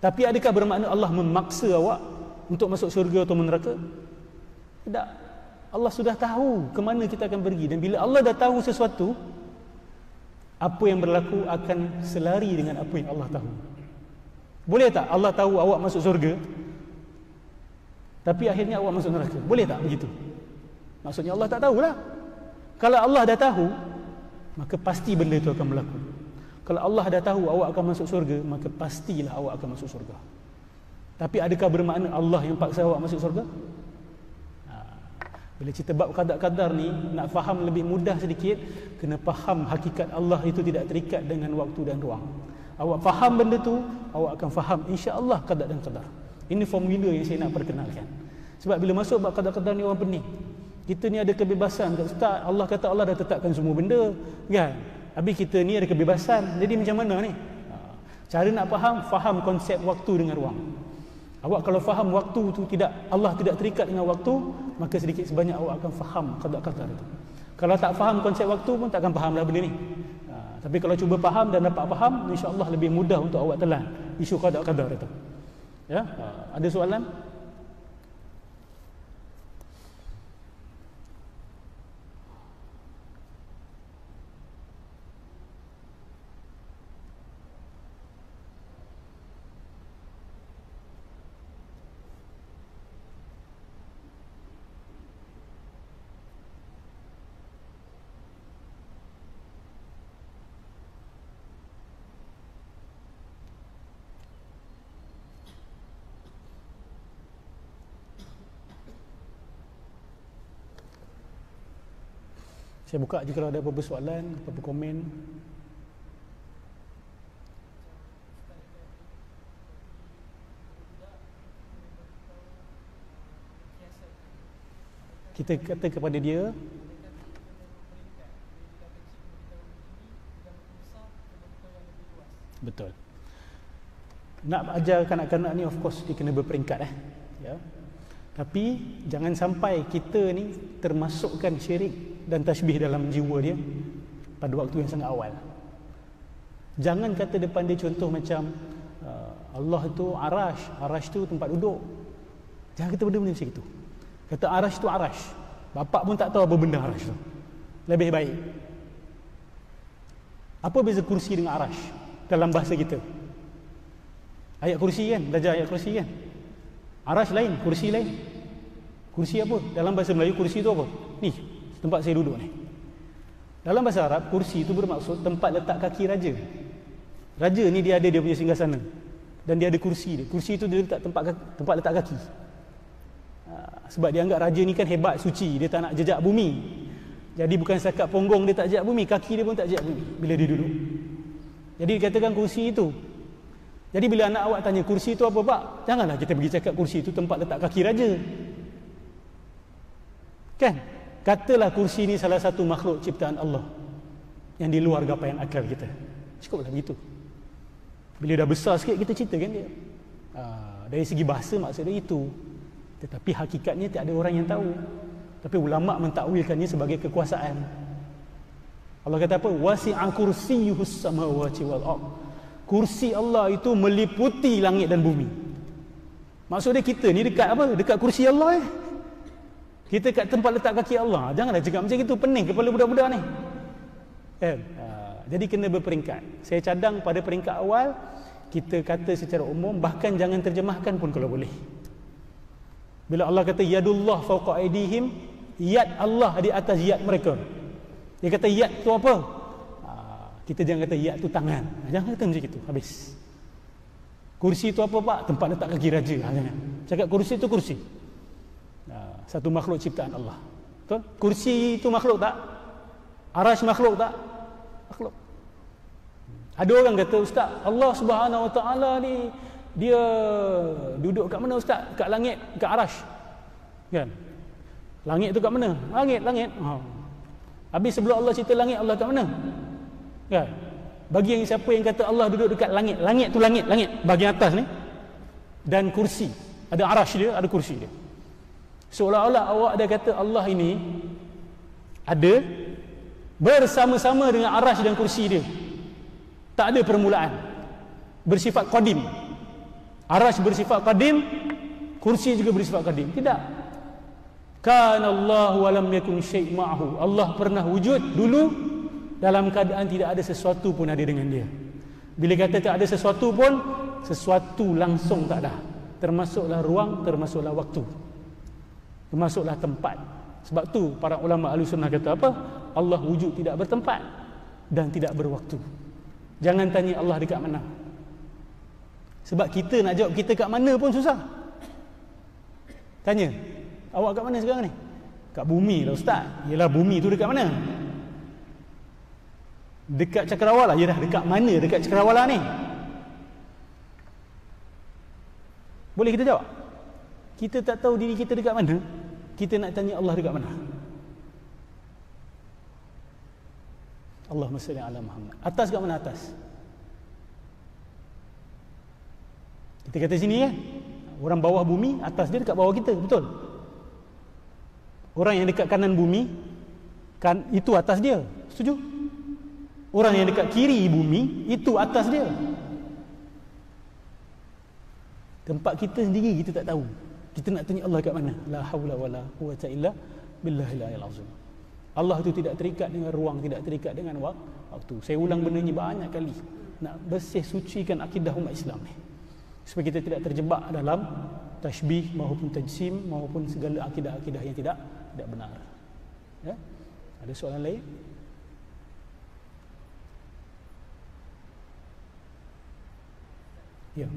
Tapi adakah bermakna Allah memaksa awak untuk masuk syurga atau neraka? Tidak. Allah sudah tahu ke mana kita akan pergi. Dan bila Allah dah tahu sesuatu, apa yang berlaku akan selari dengan apa yang Allah tahu. Boleh tak Allah tahu awak masuk syurga, tapi akhirnya awak masuk neraka? Boleh tak begitu? Maksudnya Allah tak tahulah. Kalau Allah dah tahu, maka pasti benda itu akan berlaku. Kalau Allah dah tahu awak akan masuk syurga, maka pastilah awak akan masuk syurga. Tapi adakah bermakna Allah yang paksa awak masuk syurga? Bila cerita bab qada-qadar ni, nak faham lebih mudah sedikit, kena faham hakikat Allah itu tidak terikat dengan waktu dan ruang. Awak faham benda tu, awak akan faham insya-Allah qada dan qadar. Ini formula yang saya nak perkenalkan. Sebab bila masuk bab qada-qadar ni orang pening. Kita ni ada kebebasan. Ustaz, Allah kata Allah dah tetapkan semua benda, kan? Habis kita ni ada kebebasan. Jadi macam mana ni? Cara nak faham konsep waktu dengan ruang. Awak kalau faham waktu tu tidak, Allah tidak terikat dengan waktu, maka sedikit sebanyak awak akan faham qada-qadar itu. Kalau tak faham konsep waktu pun takkan fahamlah benda ni. Tapi kalau cuba faham dan dapat faham, insya-Allah lebih mudah untuk awak telan isu qada-qadar itu. Ya? Ada soalan? Saya buka je kalau ada apa-apa soalan, apa-apa komen. Kita kata kepada dia, betul. Nak ajar kanak-kanak ni of course dia kena berperingkat ya. Tapi jangan sampai kita ni termasukkan syirik dan tasbih dalam jiwa dia pada waktu yang sangat awal. Jangan kata depan dia contoh macam Allah tu arash tu tempat duduk. Jangan kata benda-benda macam itu. Kata arash tu arash. Bapak pun tak tahu apa benda arash tu. Lebih baik. Apa beza kursi dengan arash dalam bahasa kita? Ayat kursi kan, belajar ayat kursi kan. Arash lain, kursi lain. Kursi apa? Dalam bahasa Melayu kursi itu apa? Ni, tempat saya duduk ni. Dalam bahasa Arab, kursi itu bermaksud tempat letak kaki raja. Raja ni dia ada dia punya singgasana. Dan dia ada kursi dia. Kursi itu dia letak tempat letak kaki. Sebab dia anggap raja ni kan hebat, suci. Dia tak nak jejak bumi. Jadi bukan setakat punggung dia tak jejak bumi, kaki dia pun tak jejak bumi bila dia duduk. Jadi dikatakan kursi itu. Jadi bila anak awak tanya kursi itu apa pak? Janganlah kita pergi cakap kursi itu tempat letak kaki raja. Kan? Katalah kursi ini salah satu makhluk ciptaan Allah yang di luar gapaian akal kita. Cukuplah begitu. Bila dah besar sikit kita ceritakan dia. Dari segi bahasa maksudnya itu. Tetapi hakikatnya tak ada orang yang tahu. Tapi ulama mentakwilkannya sebagai kekuasaan. Allah kata apa? Wasi'a kursiyyuhus samawati wal ardh. Kursi Allah itu meliputi langit dan bumi. Maksudnya kita ni dekat apa? Dekat kursi Allah Kita kat tempat letak kaki Allah. Janganlah cakap macam itu, pening kepala budak-budak ni. Jadi kena berperingkat. Saya cadang pada peringkat awal, kita kata secara umum, bahkan jangan terjemahkan pun kalau boleh. Bila Allah kata yadullah fawqa aydihim, yad Allah di atas yad mereka. Dia kata yad tu apa? Kita jangan kata yad tu tangan. Jangan kata macam itu, habis. Kursi tu apa pak? Tempat letak kaki raja. Jangan. Cakap kursi tu kursi. Satu makhluk ciptaan Allah. Betul? Kursi itu makhluk tak? Arash makhluk tak? Makhluk. Ada orang kata, Ustaz, Allah Subhanahu Wa Taala ni dia duduk kat mana Ustaz? Kat langit, kat arash. Kan? Langit tu kat mana? Langit. Habis sebelum Allah cerita langit, Allah kat mana? Kan? Bagi yang siapa yang kata Allah duduk dekat langit, langit tu langit bahagian atas ni. Dan kursi. Ada arash dia, ada kursi dia. Seolah-olah awak dah kata Allah ini ada bersama-sama dengan arash dan kursi dia. Tak ada permulaan. Bersifat qadim. Arash bersifat qadim, kursi juga bersifat qadim. Tidak. Kana Allah wa lam yakun syai' ma'hu. Allah pernah wujud dulu dalam keadaan tidak ada sesuatu pun ada dengan dia. Bila kata tak ada sesuatu pun, sesuatu langsung tak ada. Termasuklah ruang, termasuklah waktu. Termasuklah tempat. Sebab tu para ulama Ahlussunnah kata apa? Allah wujud tidak bertempat dan tidak berwaktu. Jangan tanya Allah dekat mana. Sebab kita nak jawab kita kat mana pun susah. Tanya, awak kat mana sekarang ni? Kat bumi lah Ustaz. Yelah, bumi tu dekat mana? Dekat cakrawala. Yelah, dekat mana dekat cakrawala ni? Boleh kita jawab? Kita tak tahu diri kita dekat mana, kita nak tanya Allah dekat mana? Allahumma salli ala Muhammad. Atas kat mana atas? Kita kata sini kan, orang bawah bumi, atas dia dekat bawah kita, betul? Orang yang dekat kanan bumi, kan, itu atas dia, setuju? Orang yang dekat kiri bumi, itu atas dia. Tempat kita sendiri kita tak tahu. Kita nak tanya Allah kat mana? La haula wala quwwata illa billahil aliyyil azim. Allah itu tidak terikat dengan ruang, tidak terikat dengan waktu. Saya ulang benda ni banyak kali. Nak bersih sucikan akidah umat Islam ni. Supaya kita tidak terjebak dalam tashbih maupun tajsim maupun segala akidah-akidah yang tidak benar. Ya? Ada soalan lain? Ya.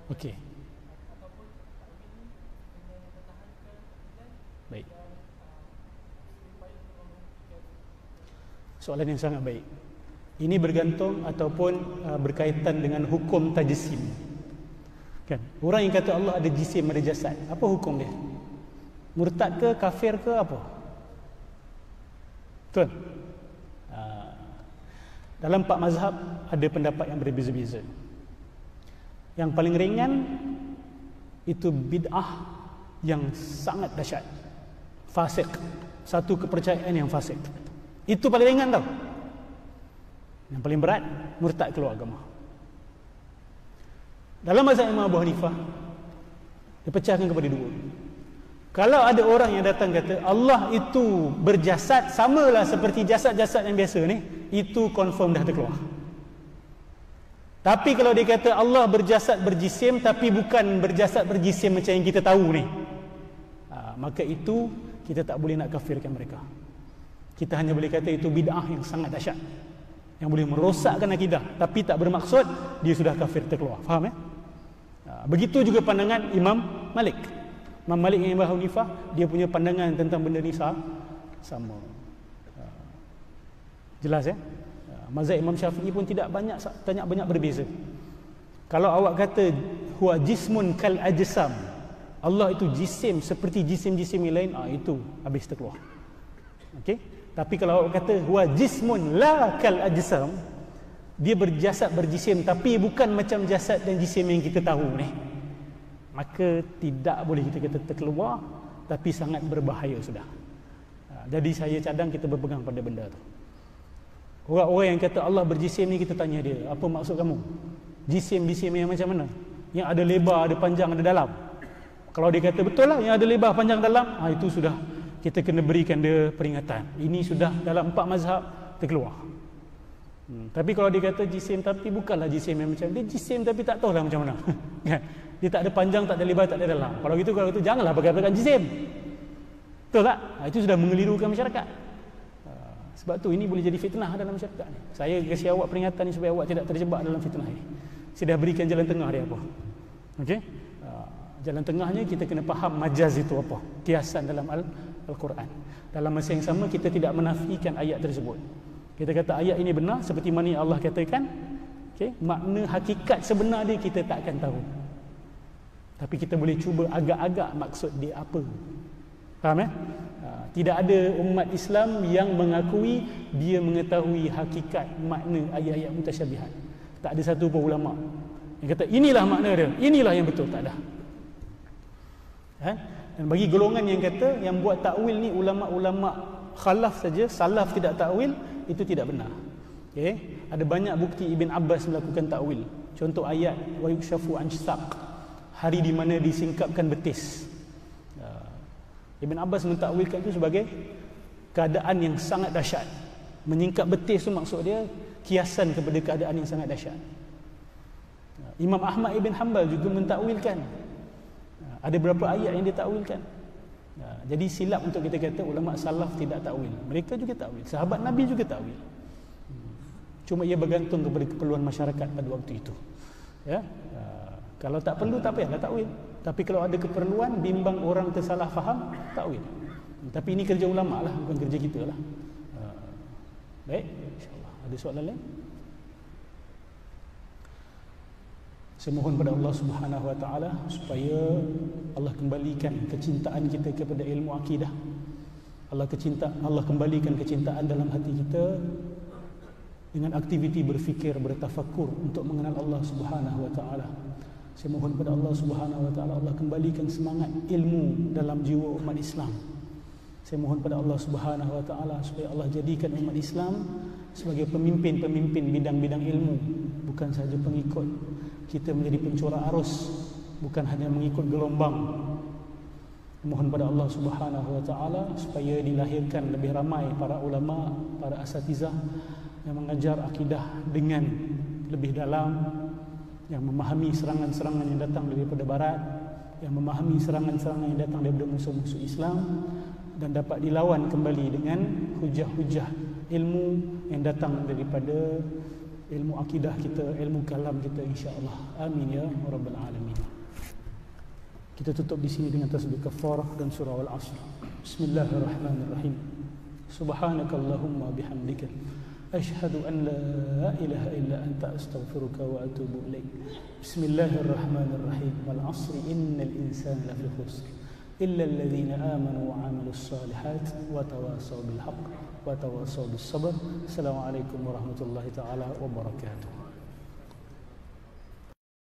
Okey. Baik. Soalan yang sangat baik. Ini bergantung ataupun berkaitan dengan hukum tajsim. Kan? Orang yang kata Allah ada jisim, ada jasad, apa hukum dia? Murtad ke, kafir ke, apa? Betul? Dalam 4 mazhab ada pendapat yang berbeza-beza. Yang paling ringan itu bid'ah yang sangat dahsyat, fasik, satu kepercayaan yang fasik. Itu paling ringan tau. Yang paling berat, murtad keluar agama. Dalam mazhab Imam Abu Hanifah, dipecahkan kepada dua. Kalau ada orang yang datang kata Allah itu berjasad, samalah seperti jasad-jasad yang biasa ni, itu confirm dah terkeluar. Tapi kalau dia kata Allah berjasad berjisim tapi bukan berjasad berjisim macam yang kita tahu ni, maka itu kita tak boleh nak kafirkan mereka. Kita hanya boleh kata itu bid'ah yang sangat dahsyat, yang boleh merosakkan akidah, tapi tak bermaksud dia sudah kafir terkeluar. Faham ya? Begitu juga pandangan Imam Malik. Imam Malik dengan Imam Hanifah, dia punya pandangan tentang benda ni sama. Jelas ya? Mazhab Imam Syafi'i pun tidak banyak berbeza. Kalau awak kata huwa jismun kal ajsam, Allah itu jisim seperti jisim-jisim yang lain, itu habis terkeluar. Okey? Tapi kalau awak kata huwa jismun la kal ajsam, dia berjasad berjisim tapi bukan macam jasad dan jisim yang kita tahu ni, maka tidak boleh kita kata terkeluar, tapi sangat berbahaya sudah. Jadi saya cadang kita berpegang pada benda tu. Orang-orang yang kata Allah berjisim ni, kita tanya dia, apa maksud kamu? Jisim-jisim yang macam mana? Yang ada lebar, ada panjang, ada dalam. Kalau dia kata betul lah yang ada lebar, panjang, dalam, itu sudah kita kena berikan dia peringatan. Ini sudah dalam 4 mazhab terkeluar. Tapi kalau dia kata jisim tapi bukanlah jisim yang macam, dia jisim tapi tak tahulah macam mana. Kan? Dia tak ada panjang, tak ada lebar, tak ada dalam. Kalau gitu janganlah berkatakan jisim. Betul tak? Itu sudah mengelirukan masyarakat. Sebab tu ini boleh jadi fitnah dalam masyarakat ni. Saya kasih awak peringatan ni supaya awak tidak terjebak dalam fitnah ini. Saya dah berikan jalan tengah dia apa. Okey? Jalan tengahnya kita kena faham majaz itu apa. Kiasan dalam Al-Quran. Dalam masa yang sama kita tidak menafikan ayat tersebut. Kita kata ayat ini benar seperti mana yang Allah katakan. Okey? Makna hakikat sebenar dia kita tak akan tahu. Tapi kita boleh cuba agak-agak maksud dia apa. Faham ya? Tidak ada umat Islam yang mengakui dia mengetahui hakikat makna ayat-ayat mutasyabihat. Tak ada satu pun ulama yang kata inilah makna dia, inilah yang betul. Tak ada. Dan bagi golongan yang kata yang buat takwil ni ulama-ulama khalaf saja, salaf tidak takwil, itu tidak benar. Okay? Ada banyak bukti Ibn Abbas melakukan takwil. Contoh ayat wa yukshafu an syaq, hari di mana disingkapkan betis. Ibn Abbas mentakwilkan itu sebagai keadaan yang sangat dahsyat. Menyingkap betis tu maksud dia kiasan kepada keadaan yang sangat dahsyat. Imam Ahmad Ibn Hanbal juga mentakwilkan. Ada beberapa ayat yang dia takwilkan. Jadi silap untuk kita kata ulama salaf tidak takwil. Mereka juga takwil. Sahabat Nabi juga takwil. Cuma ia bergantung kepada keperluan masyarakat pada waktu itu. Ya. Kalau tak perlu tak payahlah takwil. Tapi kalau ada keperluan, bimbang orang tersalah faham, takwil. Tapi ini kerja ulama lah, bukan kerja kita lah. Baik, insyaAllah. Ada soalan lain? Saya mohon pada Allah Subhanahu Wa Taala supaya Allah kembalikan kecintaan kita kepada ilmu akidah. Allah kembalikan kecintaan dalam hati kita dengan aktiviti berfikir, bertafakur untuk mengenal Allah Subhanahu Wa Taala. Saya mohon pada Allah Subhanahu Wa Taala, Allah kembalikan semangat ilmu dalam jiwa umat Islam. Saya mohon pada Allah Subhanahu Wa Taala supaya Allah jadikan umat Islam sebagai pemimpin-pemimpin bidang-bidang ilmu, bukan sahaja pengikut. Kita menjadi pencorak arus, bukan hanya mengikut gelombang. Mohon pada Allah Subhanahu Wa Taala supaya dilahirkan lebih ramai para ulama, para asatizah yang mengajar akidah dengan lebih dalam, yang memahami serangan-serangan yang datang daripada barat, yang memahami serangan-serangan yang datang daripada musuh-musuh Islam, dan dapat dilawan kembali dengan hujah-hujah ilmu yang datang daripada ilmu akidah kita, ilmu kalam kita, insya-Allah. Amin ya rabbal alamin. Kita tutup di sini dengan tasbih kafarah dan surah Al-Asr. Bismillahirrahmanirrahim. Subhanakallahumma bihamdika أشهد أن لا إله إلا أنت أستغفرك وأتوب إليك بسم الله الرحمن الرحيم والعصر إن الإنسان لفي خسر إلا الذين آمنوا وعملوا الصالحات وتواصوا بالحق وتواصوا بالصبر السلام عليكم ورحمة الله تعالى وبركاته